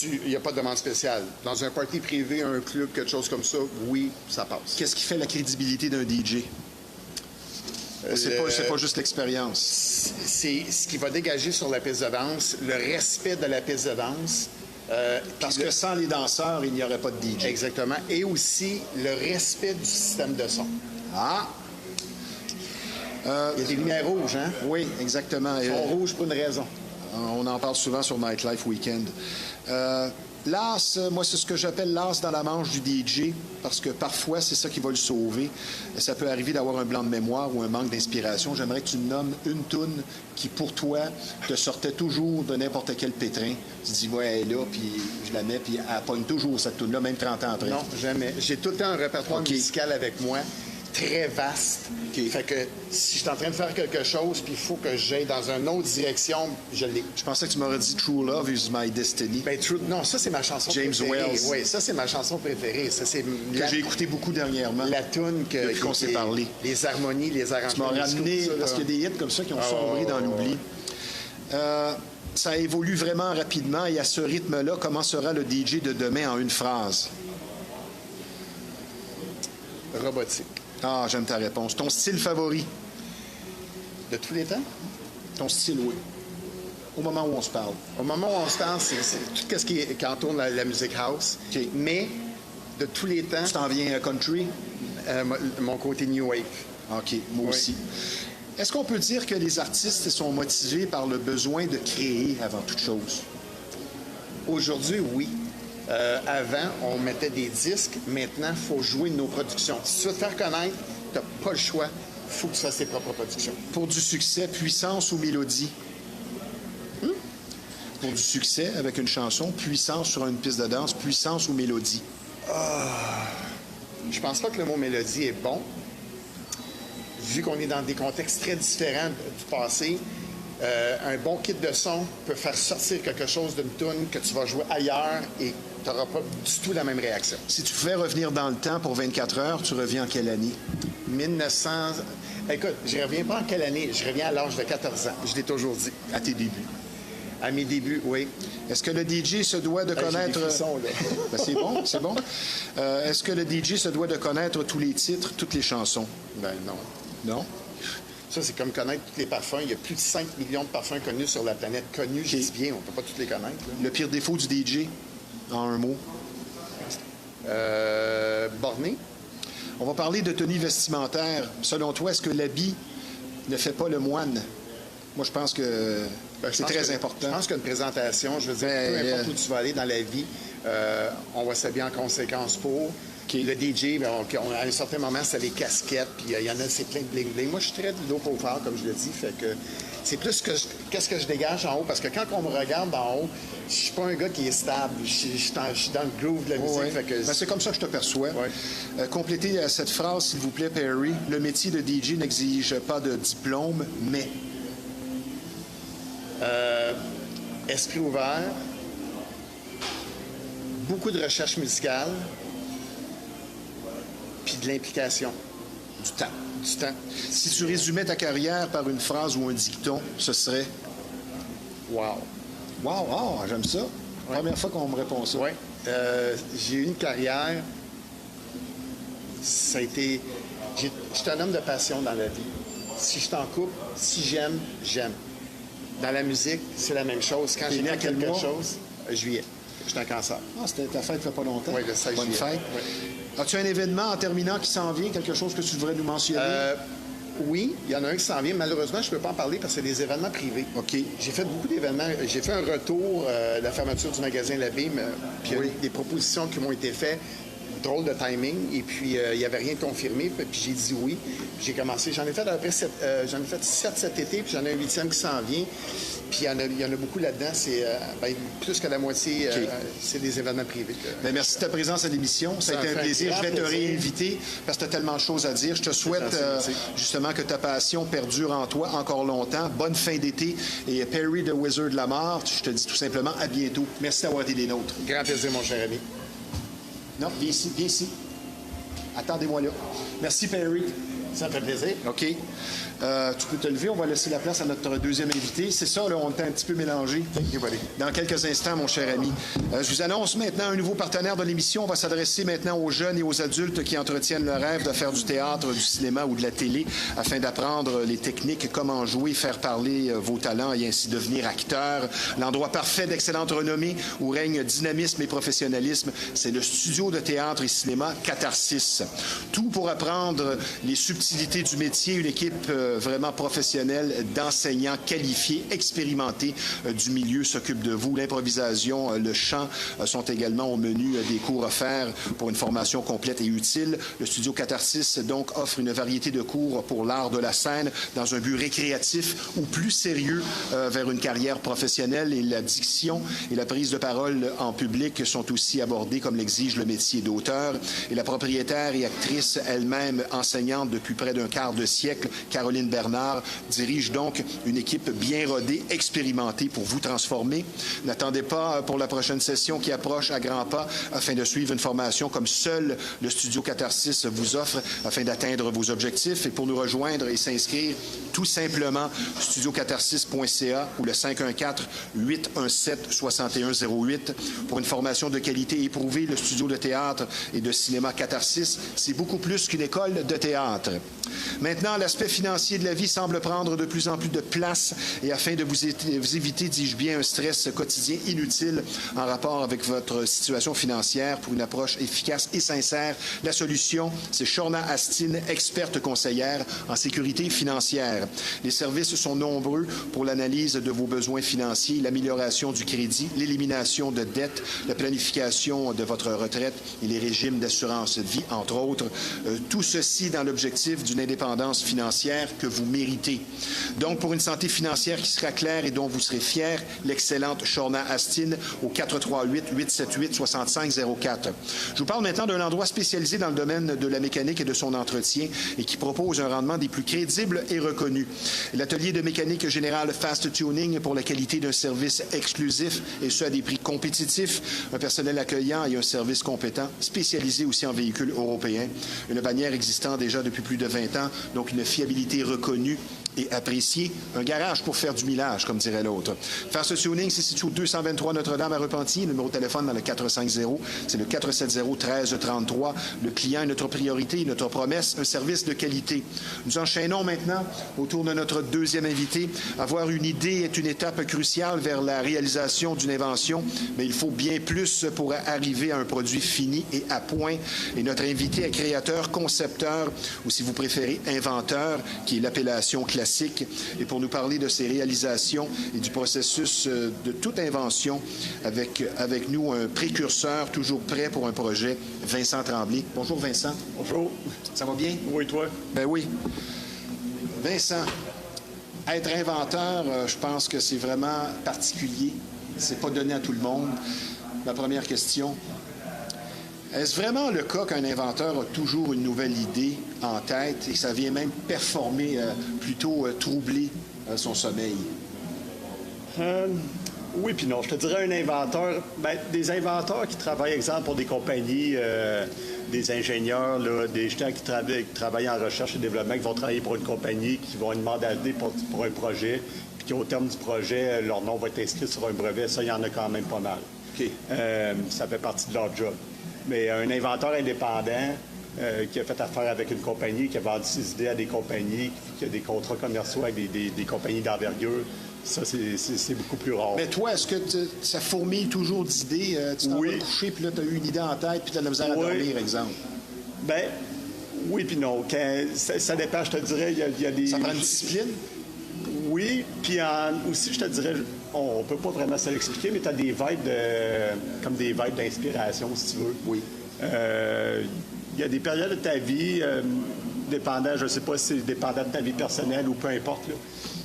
il n'y a pas de demande spéciale. Dans un party privé, un club, quelque chose comme ça, oui, ça passe. Qu'est-ce qui fait la crédibilité d'un DJ? C'est pas juste l'expérience. C'est ce qui va dégager sur la piste de danse, le respect de la piste de danse. Parce que sans les danseurs, il n'y aurait pas de DJ. Exactement. Et aussi le respect du système de son. Ah! Il y a des lumières rouges, hein? Oui, exactement. Ils sont rouges pour une raison. On en parle souvent sur Nightlife Weekend. L'as, moi, c'est ce que j'appelle l'as dans la manche du DJ, parce que parfois, c'est ça qui va le sauver. Ça peut arriver d'avoir un blanc de mémoire ou un manque d'inspiration. J'aimerais que tu me nommes une toune qui, pour toi, te sortait toujours de n'importe quel pétrin. Tu dis, ouais, elle est là, puis je la mets, puis elle pogne toujours cette toune-là, même 30 ans après. Non, jamais. J'ai tout le temps un répertoire musical avec moi, très vaste. Fait que si je suis en train de faire quelque chose, puis il faut que j'aille dans une autre direction, je l'ai. Je pensais que tu m'aurais dit True Love is My Destiny. Ben, non, ça, c'est ma chanson James préférée. Wells. Oui, ça, c'est ma chanson préférée. Ça, c'est que j'ai écouté beaucoup dernièrement. La toune depuis qu'on s'est parlé. Les harmonies, les arrangements. Tu m'as ramené, parce qu'il y a des hits comme ça qui ont sombré dans l'oubli. Ça évolue vraiment rapidement et à ce rythme-là, comment sera le DJ de demain en une phrase? Robotique. Ah, j'aime ta réponse. Ton style favori? De tous les temps? Ton style, oui. Au moment où on se parle. Au moment où on se parle, c'est tout ce qui entoure la musique house. Okay. Mais de tous les temps... Tu t'en viens country? Mon côté new wave. OK, moi aussi. Est-ce qu'on peut dire que les artistes sont motivés par le besoin de créer avant toute chose? Aujourd'hui, oui. Avant, on mettait des disques. Maintenant, il faut jouer nos productions. Si tu veux te faire connaître, tu n'as pas le choix. Il faut que tu fasses tes propres productions. Pour du succès, puissance ou mélodie? Pour du succès avec une chanson, puissance sur une piste de danse, puissance ou mélodie? Je pense pas que le mot mélodie est bon. Vu qu'on est dans des contextes très différents du passé, un bon kit de son peut faire sortir quelque chose d'une tune que tu vas jouer ailleurs et tu n'auras pas du tout la même réaction. Si tu pouvais revenir dans le temps pour 24 heures, tu reviens en quelle année? 1900... Écoute, je reviens pas en quelle année. Je reviens à l'âge de 14 ans. Je l'ai toujours dit. À tes débuts. À mes débuts, oui. Est-ce que le DJ se doit de connaître... J'ai des frissons, là. Ben, c'est bon, c'est bon. Est-ce que le DJ se doit de connaître tous les titres, toutes les chansons? Ben non. Non? Ça, c'est comme connaître tous les parfums. Il y a plus de 5 millions de parfums connus sur la planète. Connus, je dis bien, on ne peut pas tous les connaître. Là. Le pire défaut du DJ, en un mot? Borné. On va parler de tenue vestimentaire. Selon toi, est-ce que l'habit ne fait pas le moine? Moi, je pense que c'est très important. Je pense qu'une présentation, je veux dire, peu importe où tu vas aller dans la vie, on va s'habiller en conséquence pour. Okay. Le DJ, à un certain moment, c'est les casquettes, puis il y en a, c'est plein de bling-bling. Moi, je suis très low profile, comme je l'ai dit, fait que c'est plus qu'est-ce que je dégage en haut, parce que quand on me regarde d'en haut, je suis pas un gars qui est stable. Je suis dans le groove de la musique. Fait que c'est comme ça que je te perçois. Complétez cette phrase, s'il vous plaît, Perry. Le métier de DJ n'exige pas de diplôme, mais... esprit ouvert, beaucoup de recherche musicale, puis de l'implication. Du temps. Du temps. Si tu résumais ta carrière par une phrase ou un dicton, ce serait? Wow. Wow, oh, j'aime ça. Première fois qu'on me répond ça. Oui. J'ai eu une carrière, ça a été... Je suis un homme de passion dans la vie. Si je t'en coupe, si j'aime, j'aime. Dans la musique, c'est la même chose. Quand j'aime quelque chose, juillet. J'étais un cancer. Ah, c'était ta fête il n'y a pas longtemps. Oui, le 16 Bonne juillet. fête. Oui. As-tu un événement en terminant qui s'en vient, quelque chose que tu devrais nous mentionner? Oui, il y en a un qui s'en vient. Malheureusement, je ne peux pas en parler parce que c'est des événements privés. OK. J'ai fait beaucoup d'événements. J'ai fait un retour de la fermeture du magasin L'Abîme. Puis il y a des propositions qui m'ont été faites. Drôle de timing. Et puis, il n'y avait rien de confirmé. Puis j'ai dit oui. Puis j'ai commencé. J'en ai fait à peu près 7 cet été. Puis j'en ai un 8e qui s'en vient. Puis il y en a beaucoup là-dedans. C'est plus que la moitié, c'est des événements privés. Bien, merci de ta présence à l'émission. Ça a été un plaisir. Je vais te réinviter parce que tu as tellement de choses à dire. Je te souhaite justement que ta passion perdure en toi encore longtemps. Bonne fin d'été. Et Perry the Wizard Lamar, je te dis tout simplement à bientôt. Merci d'avoir été des nôtres. Grand plaisir, mon cher ami. Non, viens ici, viens ici. Attendez-moi là. Merci, Perry. Ça me fait plaisir. OK. Tu peux te lever. On va laisser la place à notre deuxième invité. C'est ça, là, on était un petit peu mélangé. Dans quelques instants, mon cher ami. Je vous annonce maintenant un nouveau partenaire de l'émission. On va s'adresser maintenant aux jeunes et aux adultes qui entretiennent le rêve de faire du théâtre, du cinéma ou de la télé afin d'apprendre les techniques, comment jouer, faire parler vos talents et ainsi devenir acteur. L'endroit parfait d'excellente renommée où règne dynamisme et professionnalisme, c'est le studio de théâtre et cinéma Catharsis. Tout pour apprendre les subtilités du métier, une équipe vraiment professionnelle d'enseignants qualifiés, expérimentés du milieu s'occupe de vous. L'improvisation, le chant sont également au menu des cours offerts pour une formation complète et utile. Le studio Catharsis, donc, offre une variété de cours pour l'art de la scène dans un but récréatif ou plus sérieux vers une carrière professionnelle. Et la diction et la prise de parole en public sont aussi abordées comme l'exige le métier d'auteur. Et la propriétaire et actrice elle-même enseignante depuis près d'un quart de siècle, Caroline Bernard, dirige donc une équipe bien rodée, expérimentée pour vous transformer. N'attendez pas pour la prochaine session qui approche à grands pas afin de suivre une formation comme seul le studio Catharsis vous offre afin d'atteindre vos objectifs. Et pour nous rejoindre et s'inscrire, tout simplement, studiocatharsis.ca ou le 514-817-6108. Pour une formation de qualité éprouvée, le studio de théâtre et de cinéma Catharsis, c'est beaucoup plus qu'une école de théâtre. Maintenant, l'aspect financier de la vie semble prendre de plus en plus de place et afin de vous éviter, dis-je bien, un stress quotidien inutile en rapport avec votre situation financière pour une approche efficace et sincère, la solution, c'est Shorna Astin, experte conseillère en sécurité financière. Les services sont nombreux pour l'analyse de vos besoins financiers, l'amélioration du crédit, l'élimination de dettes, la planification de votre retraite et les régimes d'assurance vie, entre autres. Tout ceci dans l'objectif d'une indépendance financière que vous méritez. Donc, pour une santé financière qui sera claire et dont vous serez fiers, l'excellente Shorna Astin au 438-878-6504. Je vous parle maintenant d'un endroit spécialisé dans le domaine de la mécanique et de son entretien et qui propose un rendement des plus crédibles et reconnus. L'atelier de mécanique générale Fast Tuning pour la qualité d'un service exclusif et ce à des prix compétitifs, un personnel accueillant et un service compétent, spécialisé aussi en véhicules européens, une bannière existant déjà depuis plus de 20 ans, donc une fiabilité reconnue et apprécié. Un garage pour faire du millage, comme dirait l'autre. Fast Tuning, c'est situé au 223 Notre-Dame à Repentigny. Le numéro de téléphone dans le 450, c'est le 470-1333. Le client est notre priorité, notre promesse, un service de qualité. Nous enchaînons maintenant autour de notre deuxième invité. Avoir une idée est une étape cruciale vers la réalisation d'une invention, mais il faut bien plus pour arriver à un produit fini et à point. Et notre invité est créateur, concepteur, ou si vous préférez, inventeur, qui est l'appellation classique classique. Et pour nous parler de ses réalisations et du processus de toute invention, avec nous, un précurseur toujours prêt pour un projet, Vincent Tremblay. Bonjour Vincent. Bonjour. Ça va bien? Oui, toi? Ben oui. Vincent, être inventeur, je pense que c'est vraiment particulier. C'est pas donné à tout le monde. Ma première question, est-ce vraiment le cas qu'un inventeur a toujours une nouvelle idée en tête et que ça vient même performer, plutôt troubler son sommeil? Oui, puis non. Je te dirais un inventeur. Ben, des inventeurs qui travaillent, exemple, pour des compagnies, des ingénieurs, là, des gens qui travaillent en recherche et développement, qui vont travailler pour une compagnie, qui vont une mandater pour un projet, puis qu'au terme du projet, leur nom va être inscrit sur un brevet. Ça, il y en a quand même pas mal. OK. Ça fait partie de leur job. Mais un inventeur indépendant qui a fait affaire avec une compagnie, qui a vendu ses idées à des compagnies, qui a des contrats commerciaux avec des compagnies d'envergure, ça, c'est beaucoup plus rare. Mais toi, est-ce que ça fourmille toujours d'idées? Tu t'en vas coucher, puis là, tu as eu une idée en tête, puis tu as de la misère à dormir, exemple. Ben oui, puis non. Ça dépend, je te dirais. Il y a des... Ça prend une discipline? Oui, puis aussi, je te dirais, on peut pas vraiment se l'expliquer, mais tu as des vibes comme des vibes d'inspiration, si tu veux. Oui. Il y a des périodes de ta vie, dépendant, je ne sais pas si c'est dépendant de ta vie personnelle ou peu importe, là.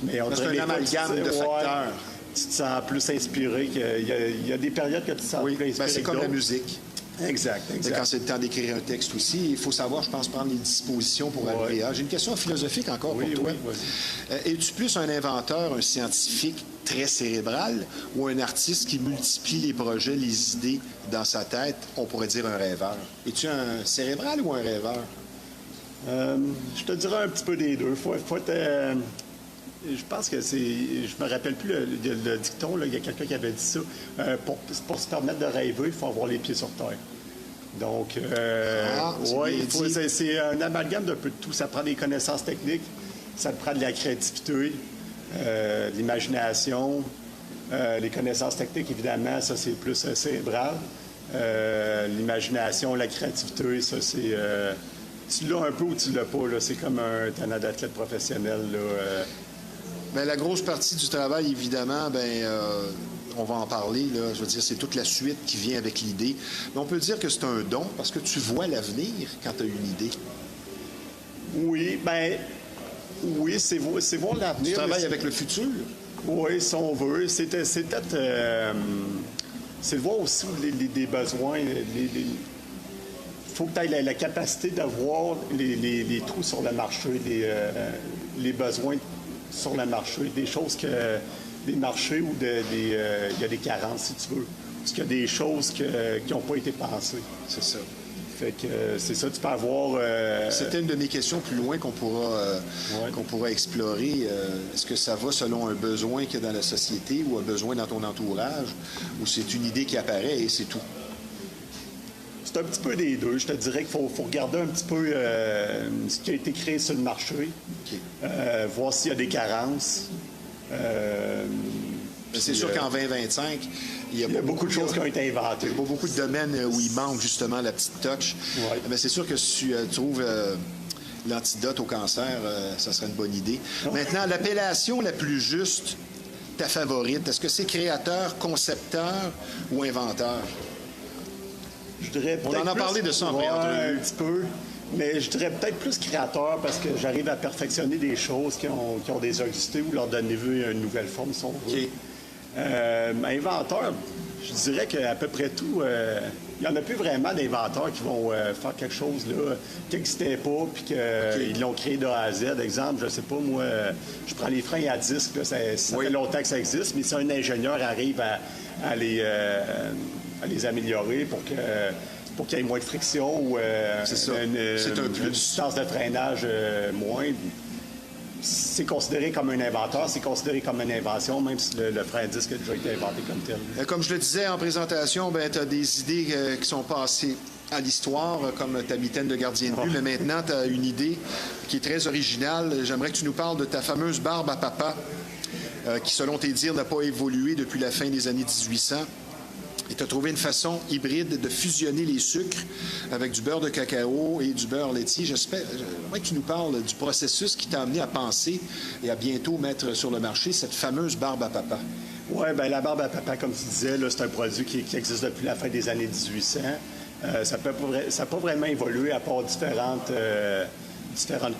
Mais on dirait un amalgame de facteurs. Tu te sens plus inspiré. Il y a des périodes que tu te sens plus inspiré. Ben, c'est comme la musique. Exact. Quand c'est le temps d'écrire un texte aussi, il faut savoir, je pense, prendre les dispositions pour arriver à. J'ai une question philosophique encore pour toi. Es-tu plus un inventeur, un scientifique très cérébral ou un artiste qui multiplie les projets, les idées dans sa tête, on pourrait dire un rêveur? Es-tu un cérébral ou un rêveur? Je te dirais un petit peu des deux. Je pense que c'est... Je me rappelle plus le dicton, là, il y a quelqu'un qui avait dit ça. Pour se permettre de rêver, il faut avoir les pieds sur terre. Donc, c'est un amalgame d'un peu de tout. Ça prend des connaissances techniques, ça prend de la créativité, de l'imagination. Les connaissances techniques, évidemment, ça, c'est plus cérébral. L'imagination, la créativité, ça, c'est... tu l'as un peu ou tu l'as pas. Là. C'est comme un talent d'athlète professionnel. Là, Bien, la grosse partie du travail, évidemment, on va en parler. Là, je veux dire, c'est toute la suite qui vient avec l'idée. Mais on peut dire que c'est un don parce que tu vois l'avenir quand tu as une idée. Oui, c'est voir l'avenir. Tu travailles avec le futur. Oui, si on veut. C'est peut-être... c'est de voir aussi des besoins. Il faut que tu aies la capacité de voir les trous sur le marché, les besoins sur le marché, des choses des marchés où il y a des carences, si tu veux. Parce qu'il y a des choses qui n'ont pas été pensées. C'est ça. Fait que c'est ça, tu peux avoir... C'était une de mes questions plus loin qu'on pourra explorer. Est-ce que ça va selon un besoin qu'il y a dans la société ou un besoin dans ton entourage, ou c'est une idée qui apparaît et c'est tout? C'est un petit peu des deux. Je te dirais qu'il faut regarder un petit peu ce qui a été créé sur le marché, voir s'il y a des carences. C'est sûr qu'en 2025, il y a beaucoup de choses qui ont été inventées. Il y a beaucoup de domaines où il manque justement la petite touch. Ouais. Mais c'est sûr que si tu trouves l'antidote au cancer, ça serait une bonne idée. Maintenant, l'appellation la plus juste, ta favorite, est-ce que c'est créateur, concepteur ou inventeur? Je dirais on en a parlé de ça en un petit peu, mais je dirais peut-être plus créateur parce que j'arrive à perfectionner des choses qui ont déjà existé ou leur donner une nouvelle forme, si on veut. Inventeur, je dirais qu'à peu près tout, il n'y en a plus vraiment d'inventeurs qui vont faire quelque chose là, qui n'existait pas puis qu'ils l'ont créé de A à Z. Exemple, je sais pas, moi, je prends les freins à disque, là, ça fait longtemps que ça existe, mais si un ingénieur arrive à les améliorer pour qu'il y ait moins de friction ou une distance de freinage moindre. C'est considéré comme un inventeur, c'est considéré comme une invention, même si le frein à disque a déjà été inventé comme tel. Comme je le disais en présentation, tu as des idées qui sont passées à l'histoire, comme ta mitaine de gardien de but, mais maintenant, tu as une idée qui est très originale. J'aimerais que tu nous parles de ta fameuse barbe à papa, qui, selon tes dires, n'a pas évolué depuis la fin des années 1800. Et tu as trouvé une façon hybride de fusionner les sucres avec du beurre de cacao et du beurre laitier. J'aimerais que tu nous parles du processus qui t'a amené à penser et à bientôt mettre sur le marché cette fameuse barbe à papa. Oui, bien la barbe à papa, comme tu disais, là, c'est un produit qui existe depuis la fin des années 1800. Ça n'a pas vraiment évolué à part différentes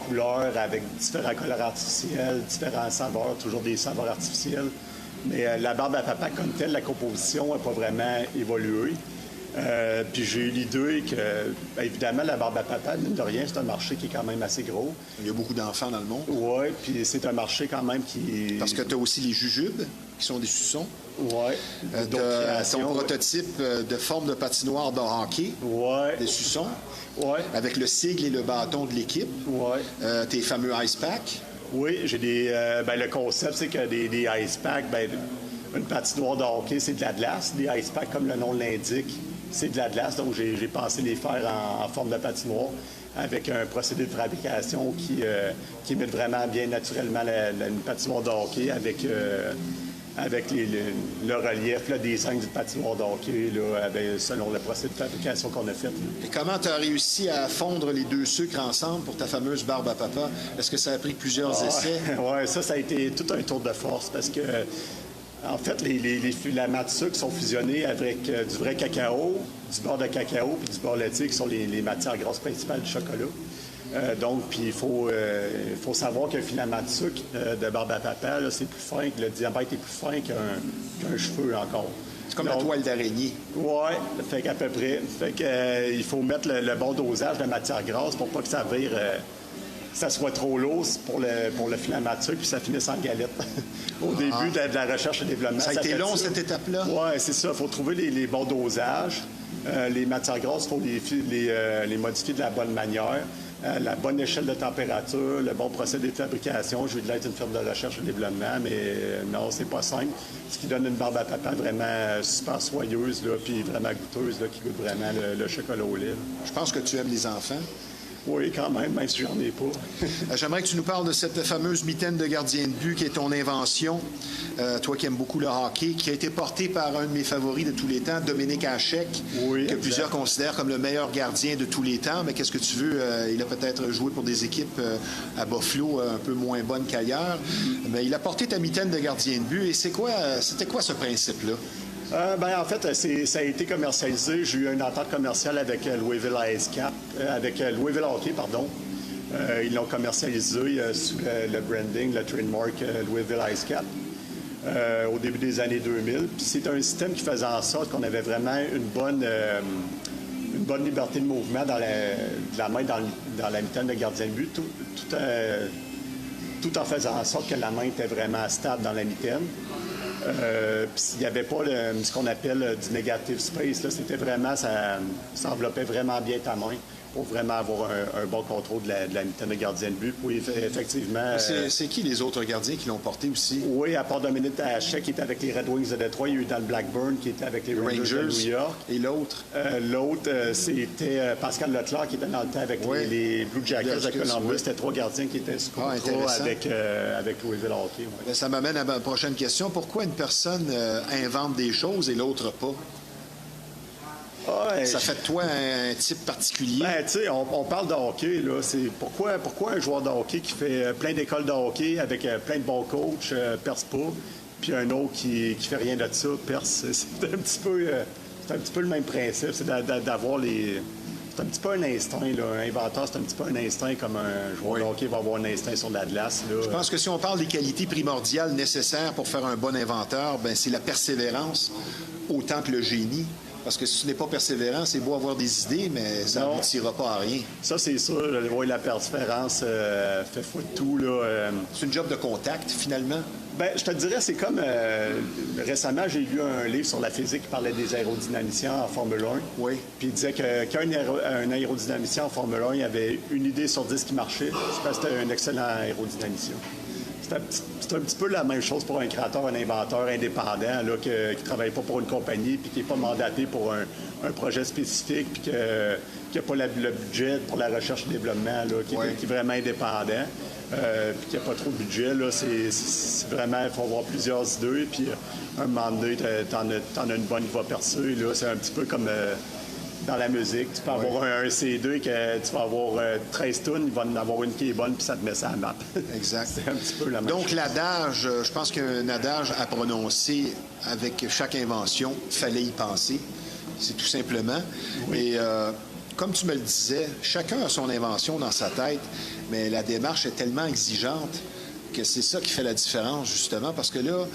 couleurs avec différents couleurs artificiels, différents saveurs, toujours des saveurs artificielles. Mais la barbe à papa comme telle, la composition n'a pas vraiment évolué. Puis j'ai eu l'idée que, bien évidemment, la barbe à papa, mine de rien, c'est un marché qui est quand même assez gros. Il y a beaucoup d'enfants dans le monde. Oui, puis c'est un marché quand même qui... Parce que tu as aussi les jujubes, qui sont des suçons. Oui. Ton prototype de forme de patinoire de hockey, des suçons. Oui. Avec le sigle et le bâton de l'équipe. Oui. Tes fameux ice packs. Oui, j'ai des... le concept, c'est que des ice packs, une patinoire de hockey, c'est de la glace. Des ice packs, comme le nom l'indique, c'est de la glace. Donc, j'ai pensé les faire en forme de patinoire avec un procédé de fabrication qui imite vraiment bien naturellement une patinoire de hockey avec le relief, le dessin d'une patinoire de hockey selon le procédé de fabrication qu'on a fait. Et comment tu as réussi à fondre les deux sucres ensemble pour ta fameuse barbe à papa? Est-ce que ça a pris plusieurs essais? Oui, ça a été tout un tour de force parce que, en fait, les filaments de sucre sont fusionnés avec du vrai cacao, du beurre de cacao puis du beurre laitier qui sont les matières grasses principales du chocolat. Puis il faut savoir qu'un filament de sucre de barbe à papa, là, c'est plus fin, que le diamètre est plus fin qu'un cheveu encore. C'est comme la toile d'araignée. Oui, fait qu'à peu près. Fait que, il faut mettre le bon dosage de matière grasse pour pas que ça vire, que ça soit trop lourd pour le filament de sucre puis ça finisse en galette. Au début de la recherche et développement. Ça a été long, cette étape-là? Oui, c'est ça. Il faut trouver les bons dosages. Les matières grasses, il faut les modifier de la bonne manière. La bonne échelle de température, le bon procédé de fabrication. J'ai eu de l'aide d'une firme de recherche et développement, mais non, c'est pas simple. Ce qui donne une barbe à papa vraiment super soyeuse, puis vraiment goûteuse, qui goûte vraiment le chocolat au lait. Je pense que tu aimes les enfants. Oui, quand même si j'en ai pas. J'aimerais que tu nous parles de cette fameuse mitaine de gardien de but qui est ton invention, toi qui aimes beaucoup le hockey, qui a été portée par un de mes favoris de tous les temps, Dominique Hachek, que plusieurs considèrent comme le meilleur gardien de tous les temps. Mais qu'est-ce que tu veux? Il a peut-être joué pour des équipes à Buffalo un peu moins bonnes qu'ailleurs. Mais il a porté ta mitaine de gardien de but. Et c'était quoi ce principe-là? En fait, ça a été commercialisé. J'ai eu une entente commerciale avec Louisville Hockey, pardon. Ils l'ont commercialisé sous le branding, le trademark Louisville Ice Cap au début des années 2000. Puis c'est un système qui faisait en sorte qu'on avait vraiment une bonne liberté de mouvement dans la main dans la mitaine de gardien de but, tout en faisant en sorte que la main était vraiment stable dans la mitaine. Puis il n'y avait pas ce qu'on appelle du negative space. Là. C'était vraiment, ça enveloppait vraiment bien ta main pour vraiment avoir un bon contrôle de la mitaine de gardien de but. Oui, effectivement. C'est qui les autres gardiens qui l'ont porté aussi? Oui, à part Dominique Hachek qui était avec les Red Wings de Détroit, il y a eu dans le Blackburn qui était avec les Rangers de New York. Et l'autre? L'autre, c'était Pascal Leclerc qui était dans le temps avec les Blue Jackets de Columbus. C'était 3 gardiens qui étaient sous contrat avec Louisville Hockey. Ouais. Ça m'amène à ma prochaine question. Pourquoi une personne invente des choses et l'autre pas? Ça fait de toi un type particulier? Tu sais, on parle de hockey, là. C'est pourquoi un joueur de hockey qui fait plein d'écoles de hockey avec plein de bons coachs perce pas, puis un autre qui fait rien de ça perce. C'est un petit peu le même principe, c'est d'avoir les... C'est un petit peu un instinct, là. Un inventeur, c'est un petit peu un instinct comme un joueur de hockey va avoir un instinct sur de la glace, là. Je pense que si on parle des qualités primordiales nécessaires pour faire un bon inventeur, c'est la persévérance autant que le génie. Parce que si tu n'es pas persévérant, c'est beau avoir des idées, mais ça n'aboutira pas à rien. Ça, c'est sûr. La persévérance fait foi de tout. Là, C'est une job de contact, finalement? Je te dirais, c'est comme... récemment, j'ai lu un livre sur la physique qui parlait des aérodynamiciens en Formule 1. Oui. Puis il disait qu'un aérodynamicien en Formule 1, il avait une idée sur 10 qui marchait. C'est parce que c'était un excellent aérodynamicien. C'est un petit peu la même chose pour un créateur, un inventeur indépendant là, qui ne travaille pas pour une compagnie puis qui n'est pas mandaté pour un projet spécifique puis qui n'a pas le budget pour la recherche et le développement, là, qui est vraiment indépendant. Puis qu'il n'y a pas trop de budget, là, c'est vraiment, il faut avoir plusieurs idées, puis un moment donné, t'en as une bonne qui va percer, là, c'est un petit peu comme dans la musique, tu peux avoir un CD que tu vas avoir 13 tunes, il va en avoir une qui est bonne, puis ça te met ça à la map. Exact. C'est un petit peu la même Donc, chose. l'adage, je pense qu'un adage à prononcer avec chaque invention, fallait y penser, c'est tout simplement. Oui. Et comme tu me le disais, chacun a son invention dans sa tête, mais la démarche est tellement exigeante que c'est ça qui fait la différence, justement, parce que là,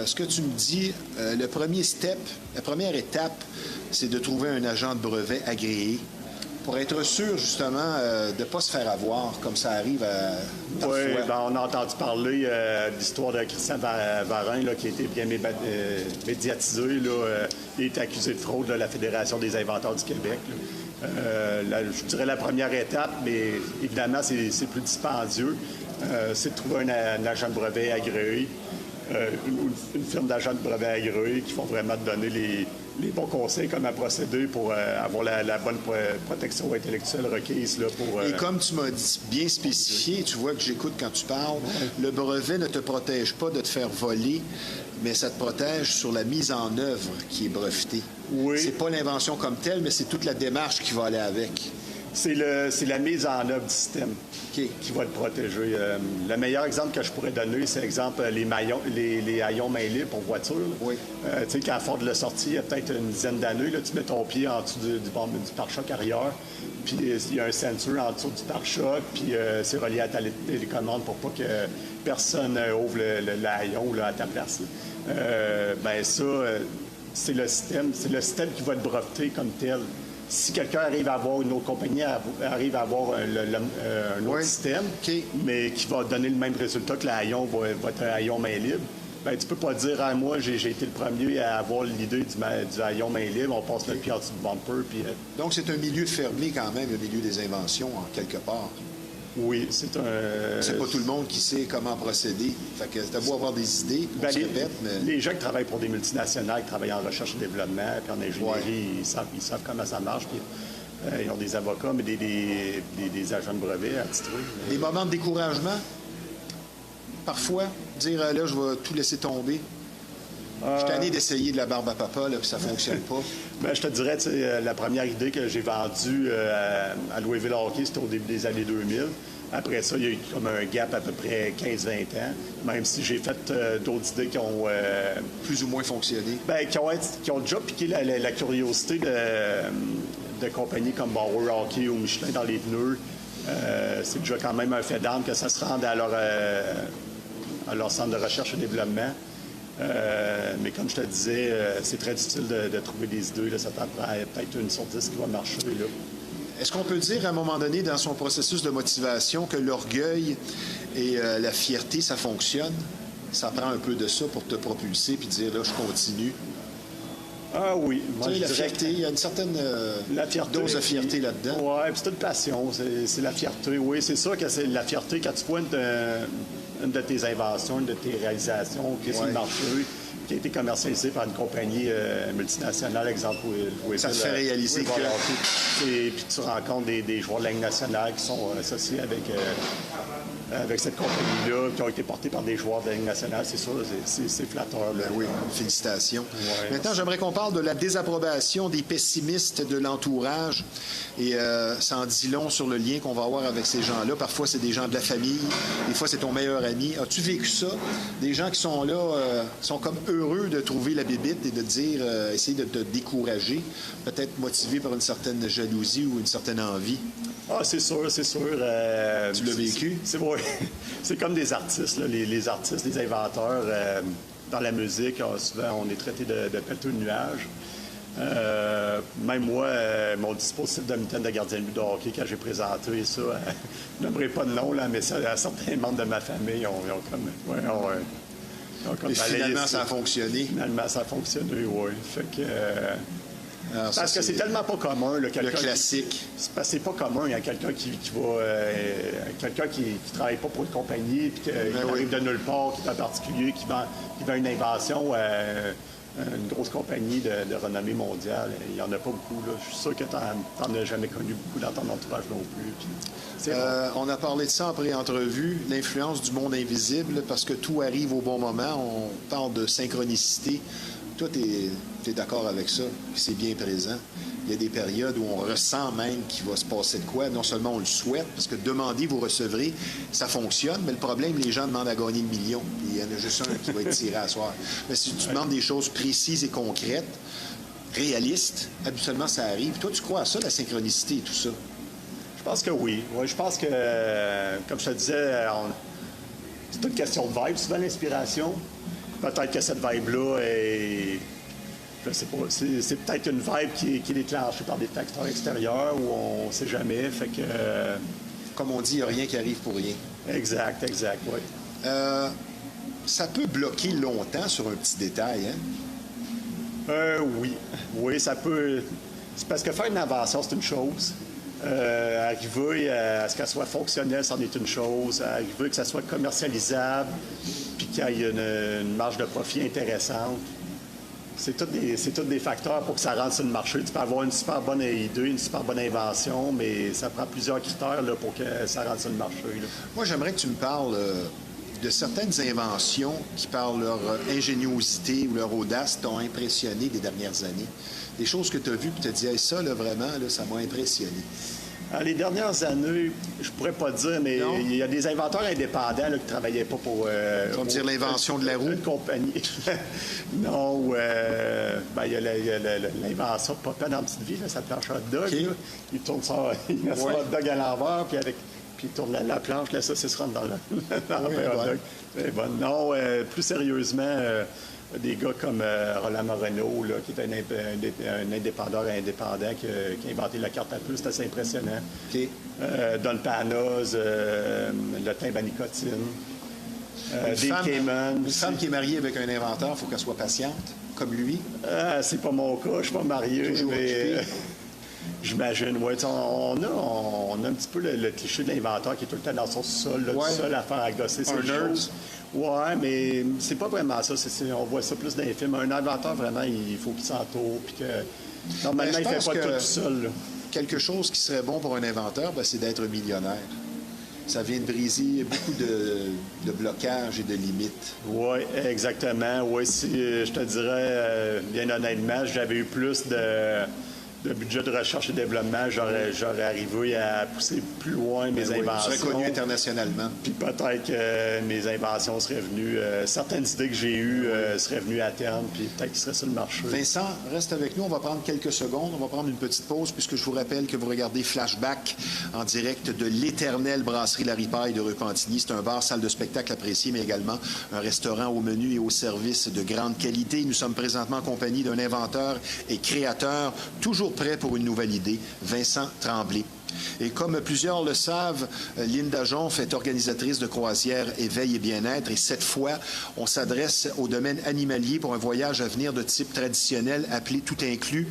ce que tu me dis, le premier step, la première étape, c'est de trouver un agent de brevet agréé pour être sûr, justement, de ne pas se faire avoir, comme ça arrive parfois. Oui, ben, on a entendu parler de l'histoire de Christian Varin, là, qui a été bien médiatisé. Là, il est accusé de fraude de la Fédération des inventeurs du Québec. Je dirais la première étape, mais évidemment, c'est plus dispendieux. C'est de trouver un agent de brevet agréé, une firme d'agents de brevet agréé qui vont vraiment te donner les bons conseils comment procéder pour avoir la bonne protection intellectuelle requise. Là, Et comme tu m'as bien spécifié, tu vois que j'écoute quand tu parles, le brevet ne te protège pas de te faire voler, mais ça te protège sur la mise en œuvre qui est brevetée. Oui. C'est pas l'invention comme telle, mais c'est toute la démarche qui va aller avec. C'est la mise en œuvre du système qui va le protéger. Le meilleur exemple que je pourrais donner, c'est exemple les haillons main libre pour voiture. Oui. Tu sais, quand Ford l'a sorti, il y a peut-être une dizaine d'années, là, tu mets ton pied en dessous du pare-choc arrière, puis il y a un sensor en dessous du pare-choc, puis c'est relié à ta télécommande pour pas que personne ouvre le haillon là, à ta place. Ben ça, c'est le système qui va être breveté comme tel. Si quelqu'un arrive à avoir, une autre compagnie arrive à avoir un autre système, mais qui va donner le même résultat que le haillon va être un haillon main libre, ben, tu peux pas dire « moi, j'ai été le premier à avoir l'idée du haillon main libre, on passe le pied en dessous du bumper. » Donc, c'est un milieu fermé quand même, le milieu des inventions, en quelque part. Oui, c'est un... C'est pas tout le monde qui sait comment procéder. Fait que t'as beau avoir des idées, on se répète, mais... Les gens qui travaillent pour des multinationales, qui travaillent en recherche et développement, puis en ingénierie, ils savent comment ça marche, puis ils ont des avocats, mais des agents de brevet attitrés. Des moments de découragement, parfois, dire là, je vais tout laisser tomber. Je suis tanné d'essayer de la barbe à papa, là, puis ça fonctionne pas. Ben, je te dirais, la première idée que j'ai vendue à Louisville Hockey, c'était au début des années 2000. Après ça, il y a eu comme un gap à peu près 15-20 ans, même si j'ai fait d'autres idées qui ont... Plus ou moins fonctionné. Ben, qui ont déjà piqué la curiosité de compagnies comme Bauer Hockey ou Michelin dans les pneus. C'est déjà quand même un fait d'arme que ça se rende à leur centre de recherche et développement. Mais comme je te disais, c'est très difficile de trouver des idées. Là. Ça t'apprend peut-être une sur 10 qui va marcher. Là. Est-ce qu'on peut dire à un moment donné dans son processus de motivation que l'orgueil et la fierté, ça fonctionne? Ça prend un peu de ça pour te propulser puis dire, là, je continue. Ah oui. Moi, tu sais, la fierté, il y a une certaine dose de fierté là-dedans. Oui, puis c'est une passion. C'est la fierté. Oui, c'est sûr que c'est la fierté quand tu vois une de tes inventions, une de tes réalisations qui est sur le marché, qui a été commercialisée par une compagnie multinationale, exemple. Ça te fait réaliser que... Et puis tu rencontres des joueurs de la Ligue nationale qui sont associés avec cette compagnie-là, qui ont été portés par des joueurs de la Ligue nationale. C'est sûr, c'est flatteur. Ben oui, félicitations. Ouais, maintenant, j'aimerais qu'on parle de la désapprobation des pessimistes de l'entourage. Et ça en dit long sur le lien qu'on va avoir avec ces gens-là. Parfois, c'est des gens de la famille. Des fois, c'est ton meilleur ami. As-tu vécu ça? Des gens qui sont là, sont comme heureux de trouver la bébite et de dire, essayer de te décourager, peut-être motivés par une certaine jalousie ou une certaine envie. Ah, c'est sûr, c'est sûr. Tu l'as vécu? C'est comme des artistes, là, les artistes, les inventeurs. Dans la musique, souvent, on est traité de pelleteux de nuages. Même moi, mon dispositif de mitaine de gardien de but de hockey, quand j'ai présenté ça, je n'aimerais pas de nom, là, mais ça, certains membres de ma famille ont comme... Et finalement, ça a fonctionné. Finalement, ça a fonctionné, oui. Fait que... Alors, ça, parce que c'est tellement pas commun. Là, le classique. Parce que c'est pas commun. Il y a quelqu'un qui va... quelqu'un qui travaille pas pour une compagnie, puis qui arrive de nulle part, qui est en particulier, qui vend une invention une grosse compagnie de renommée mondiale. Il n'y en a pas beaucoup. Là. Je suis sûr que tu n'en as jamais connu beaucoup dans ton entourage non plus. On a parlé de ça en pré-entrevue, l'influence du monde invisible, parce que tout arrive au bon moment. On parle de synchronicité. Toi, tu es d'accord avec ça, c'est bien présent. Il y a des périodes où on ressent même qu'il va se passer de quoi. Non seulement on le souhaite, parce que demander, vous recevrez, ça fonctionne, mais le problème, les gens demandent à gagner le million. Il y en a juste un qui va être tiré à soir. Mais si tu demandes des choses précises et concrètes, réalistes, habituellement, ça arrive. Toi, tu crois à ça, la synchronicité et tout ça? Je pense que oui. Je pense que, comme je te disais, c'est une question de vibe, souvent l'inspiration. Peut-être que cette vibe-là est... Je sais pas. C'est peut-être une vibe qui est déclenchée par des facteurs extérieurs où on ne sait jamais. Fait que... Comme on dit, il n'y a rien qui arrive pour rien. Exact, oui. Ça peut bloquer longtemps sur un petit détail, hein? Oui. Oui, ça peut... C'est parce que faire une invention, c'est une chose. Arriver à ce qu'elle soit fonctionnelle, c'en est une chose. Arriver que ça soit commercialisable, puis qu'il y ait une marge de profit intéressante. C'est tous des facteurs pour que ça rentre sur le marché. Tu peux avoir une super bonne idée, une super bonne invention, mais ça prend plusieurs critères là, pour que ça rentre sur le marché. Là. Moi, j'aimerais que tu me parles de certaines inventions qui, par leur ingéniosité ou leur audace, t'ont impressionné des dernières années. Des choses que tu as vues et tu te dis, hey, ça, là, vraiment, là, ça m'a impressionné. Alors, les dernières années, je pourrais pas dire, mais il y a des inventeurs indépendants là, qui ne travaillaient pas pour... Tu vas me dire l'invention de la roue? Une compagnie. Non, il y a l'invention de Papa dans la petite vie, là, sa planche hot dog. Okay. Là. Il tourne son hot dog à l'envers, puis il tourne la planche, la saucisse rentre dans le hot dog. C'est bon. Non, plus sérieusement... des gars comme Roland Moreno, là, qui est un indépendant qui a inventé la carte à puce, c'est assez impressionnant. Okay. Don Panos, le timbre à nicotine. Une femme qui est mariée avec un inventeur, il faut qu'elle soit patiente, comme lui. C'est pas mon cas, je suis pas marié. Toujours mais j'imagine, oui. On a un petit peu le cliché de l'inventeur qui est tout le temps dans son sol, tout seul à faire à gosser ses choses. Oui, mais c'est pas vraiment ça. On voit ça plus dans les films. Un inventeur, vraiment, il faut qu'il s'entoure. Puis que, normalement, il ne fait pas tout seul. Là. Quelque chose qui serait bon pour un inventeur, c'est d'être millionnaire. Ça vient de briser beaucoup de blocages et de limites. Oui, exactement. Oui, je te dirais, bien honnêtement, j'avais eu plus de budget de recherche et développement, j'aurais arrivé à pousser plus loin mes inventions. Tu serais connu internationalement. Puis peut-être que mes inventions seraient venues, certaines idées que j'ai eues seraient venues à terme, puis peut-être qu'ils seraient sur le marché. Vincent, reste avec nous. On va prendre quelques secondes. On va prendre une petite pause, puisque je vous rappelle que vous regardez Flashback en direct de l'éternelle brasserie La Ripaille de Repentigny. C'est un bar, salle de spectacle apprécié, mais également un restaurant au menu et au service de grande qualité. Nous sommes présentement en compagnie d'un inventeur et créateur, toujours prêt pour une nouvelle idée, Vincent Tremblay. Et comme plusieurs le savent, Linda Jonf est organisatrice de croisière Éveil et Bien-être. Et cette fois, on s'adresse au domaine animalier pour un voyage à venir de type traditionnel appelé Tout inclus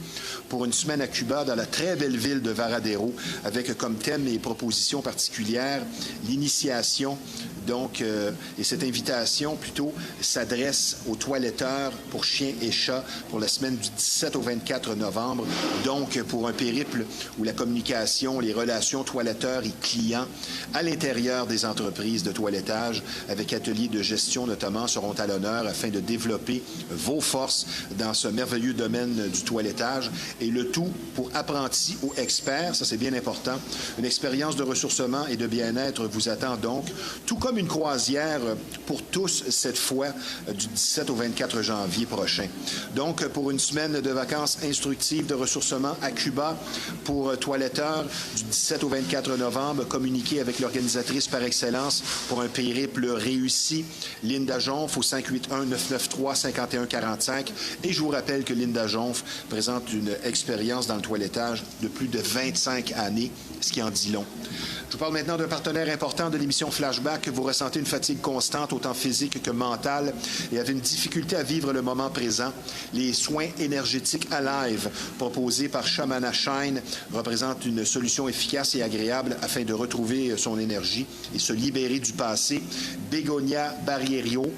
pour une semaine à Cuba dans la très belle ville de Varadero, avec comme thème et propositions particulières l'initiation. Donc, et cette invitation, plutôt, s'adresse aux toiletteurs pour chiens et chats pour la semaine du 17 au 24 novembre. Donc, pour un périple où la communication, les relations toiletteurs et clients à l'intérieur des entreprises de toilettage, avec ateliers de gestion notamment, seront à l'honneur afin de développer vos forces dans ce merveilleux domaine du toilettage. Et le tout pour apprentis ou experts, ça c'est bien important. Une expérience de ressourcement et de bien-être vous attend donc, tout comme une croisière pour tous cette fois du 17 au 24 janvier prochain. Donc, pour une semaine de vacances instructives de ressourcement à Cuba pour toiletteurs du du 17 au 24 novembre. Communiquez avec l'organisatrice par excellence pour un périple réussi. Linda Jonf au 581-993-5145. Et je vous rappelle que Linda Jonf présente une expérience dans le toilettage de plus de 25 années, ce qui en dit long. Je vous parle maintenant d'un partenaire important de l'émission Flashback. Vous ressentez une fatigue constante, autant physique que mentale, et avez une difficulté à vivre le moment présent. Les soins énergétiques Alive, proposés par Shamana Shine, représentent une solution efficace et agréable afin de retrouver son énergie et se libérer du passé. Begonia Barrero,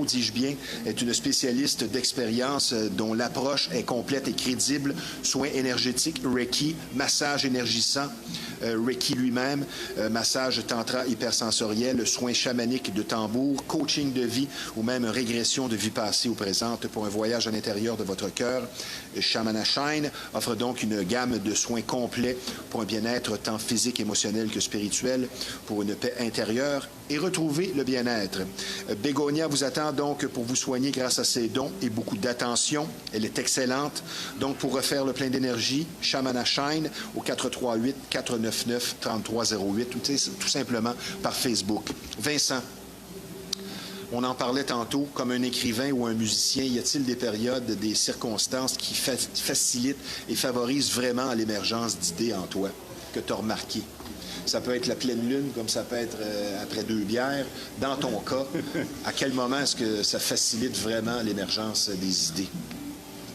dis-je bien, est une spécialiste d'expérience dont l'approche est complète et crédible. Soins énergétiques, Reiki, massage énergisant, Reiki lui-même, massage tantra hypersensoriel, soins chamaniques de tambour, coaching de vie ou même régression de vie passée ou présente pour un voyage à l'intérieur de votre cœur. Shamana Shine offre donc une gamme de soins complets pour un bien-être tant physique, émotionnel que spirituel, pour une paix intérieure et retrouver le bien-être. Begonia vous attend donc pour vous soigner grâce à ses dons et beaucoup d'attention. Elle est excellente. Donc, pour refaire le plein d'énergie, Shamana Shine au 438-499-3308 ou tout simplement par Facebook. Vincent, on en parlait tantôt, comme un écrivain ou un musicien, y a-t-il des périodes, des circonstances qui facilitent et favorisent vraiment l'émergence d'idées en toi, que tu as remarqué? Ça peut être la pleine lune, comme ça peut être après 2 bières. Dans ton cas, à quel moment est-ce que ça facilite vraiment l'émergence des idées?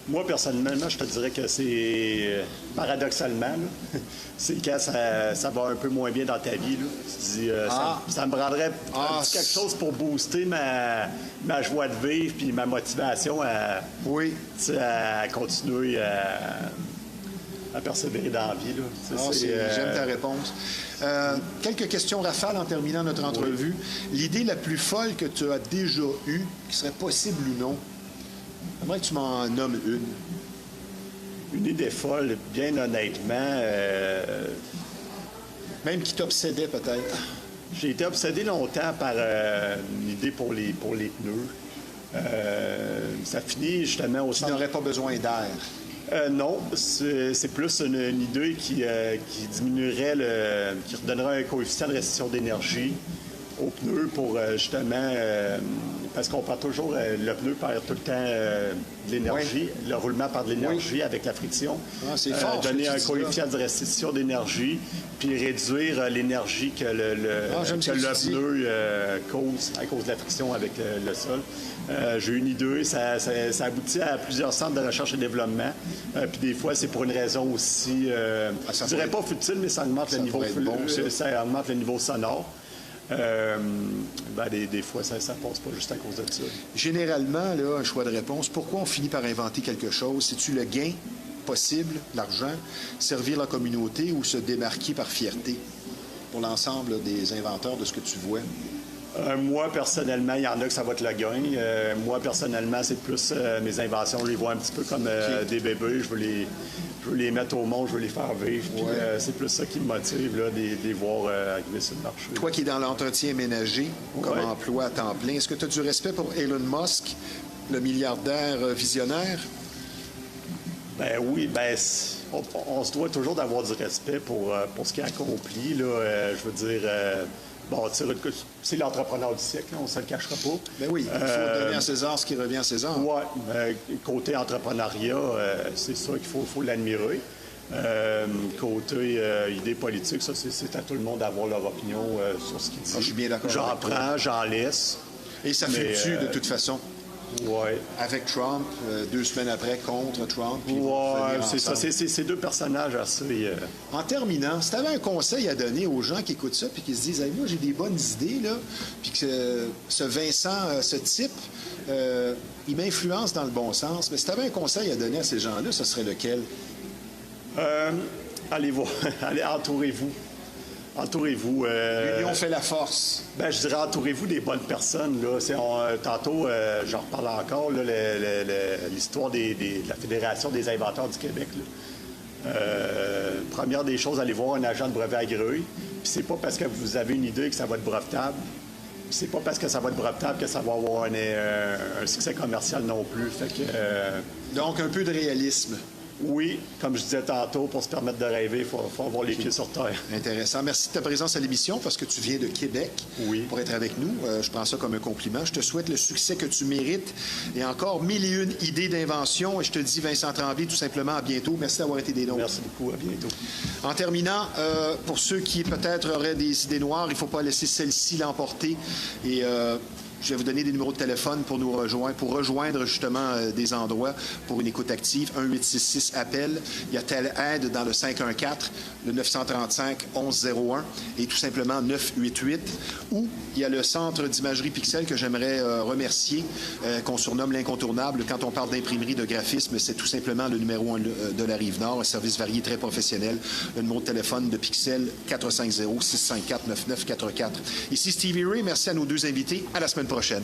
Moi, personnellement, je te dirais que c'est paradoxalement, c'est quand ça va un peu moins bien dans ta vie. Là. Tu dis, ça me prendrait quelque chose pour booster ma joie de vivre puis ma motivation à continuer à persévérer dans la vie. Là. J'aime ta réponse. Quelques questions rafales en terminant notre entrevue. Oui. L'idée la plus folle que tu as déjà eue, qui serait possible ou non, j'aimerais que tu m'en nommes une. Une idée folle, bien honnêtement. Même qui t'obsédait peut-être. J'ai été obsédé longtemps par une idée pour les pneus. Ça finit justement au centre... Tu n'aurais pas besoin d'air. Non, c'est plus une idée qui diminuerait, qui redonnerait un coefficient de restriction d'énergie au pneu pour justement, parce qu'on perd toujours, le pneu perd tout le temps de l'énergie, le roulement perd de l'énergie avec la friction. C'est fort. Donner un coefficient de restriction d'énergie, puis réduire l'énergie que le pneu cause à cause de la friction avec le sol. J'ai une idée, ça aboutit à plusieurs centres de recherche et développement. Puis des fois, c'est pour une raison aussi, je dirais pas futile, mais ça augmente le niveau ça augmente le niveau sonore. Des fois, ça passe pas juste à cause de ça. Généralement, là, un choix de réponse, pourquoi on finit par inventer quelque chose? C'est-tu le gain possible, l'argent, servir la communauté ou se démarquer par fierté pour l'ensemble des inventeurs de ce que tu vois? Moi, personnellement, il y en a que ça va être le gain. Moi, personnellement, c'est plus mes inventions. Je les vois un petit peu comme des bébés. Je veux les mettre au monde, je veux les faire vivre. Puis, c'est plus ça qui me motive, là, de les voir arriver sur le marché. Toi qui es dans l'entretien ménager, comme emploi à temps plein, est-ce que tu as du respect pour Elon Musk, le milliardaire visionnaire? Ben oui, on se doit toujours d'avoir du respect pour ce qu'il a accompli. Là, je veux dire... c'est l'entrepreneur du siècle, on ne se le cachera pas. Ben oui, il faut donner à César ce qui revient à César. Oui, côté entrepreneuriat, c'est sûr qu'il faut l'admirer. Côté idée politique, ça, c'est à tout le monde d'avoir leur opinion sur ce qu'il dit. Je suis bien d'accord. J'en prends, j'en laisse. Et ça fluctue de toute façon. Oui. Avec Trump, 2 semaines après, contre Trump. Oui, c'est ça. C'est 2 personnages assez... En terminant, si tu avais un conseil à donner aux gens qui écoutent ça puis qui se disent hey, « Moi, j'ai des bonnes idées, là, puis que ce Vincent, ce type, il m'influence dans le bon sens. » Mais si tu avais un conseil à donner à ces gens-là, ce serait lequel? Allez voir. Allez, entourez-vous. Entourez-vous. L'union fait la force. Je dirais entourez-vous des bonnes personnes. Là. Tantôt, j'en reparle encore, là, l'histoire de la Fédération des inventeurs du Québec. Première des choses, allez voir un agent de brevet agréé. Puis c'est pas parce que vous avez une idée que ça va être brevetable. Puis c'est pas parce que ça va être brevetable que ça va avoir un succès commercial non plus. Fait que, Donc, un peu de réalisme. Oui, comme je disais tantôt, pour se permettre de rêver, il faut avoir les pieds sur terre. Intéressant. Merci de ta présence à l'émission parce que tu viens de Québec pour être avec nous. Je prends ça comme un compliment. Je te souhaite le succès que tu mérites et encore 1001 idées d'invention. Et je te dis, Vincent Tremblay, tout simplement, à bientôt. Merci d'avoir été des nôtres. Merci beaucoup. À bientôt. En terminant, pour ceux qui peut-être auraient des idées noires, il ne faut pas laisser celle-ci l'emporter. Et je vais vous donner des numéros de téléphone pour nous rejoindre justement des endroits pour une écoute active. 1-866-APPEL. Il y a telle aide dans le 514, le 935-1101 et tout simplement 988. Ou il y a le centre d'imagerie Pixel que j'aimerais remercier, qu'on surnomme l'incontournable. Quand on parle d'imprimerie, de graphisme, c'est tout simplement le numéro 1 de la Rive-Nord, un service varié très professionnel. Le numéro de téléphone de Pixel, 450-654-9944. Ici Stevie Ray. Merci à nos deux invités. À la semaine prochaine.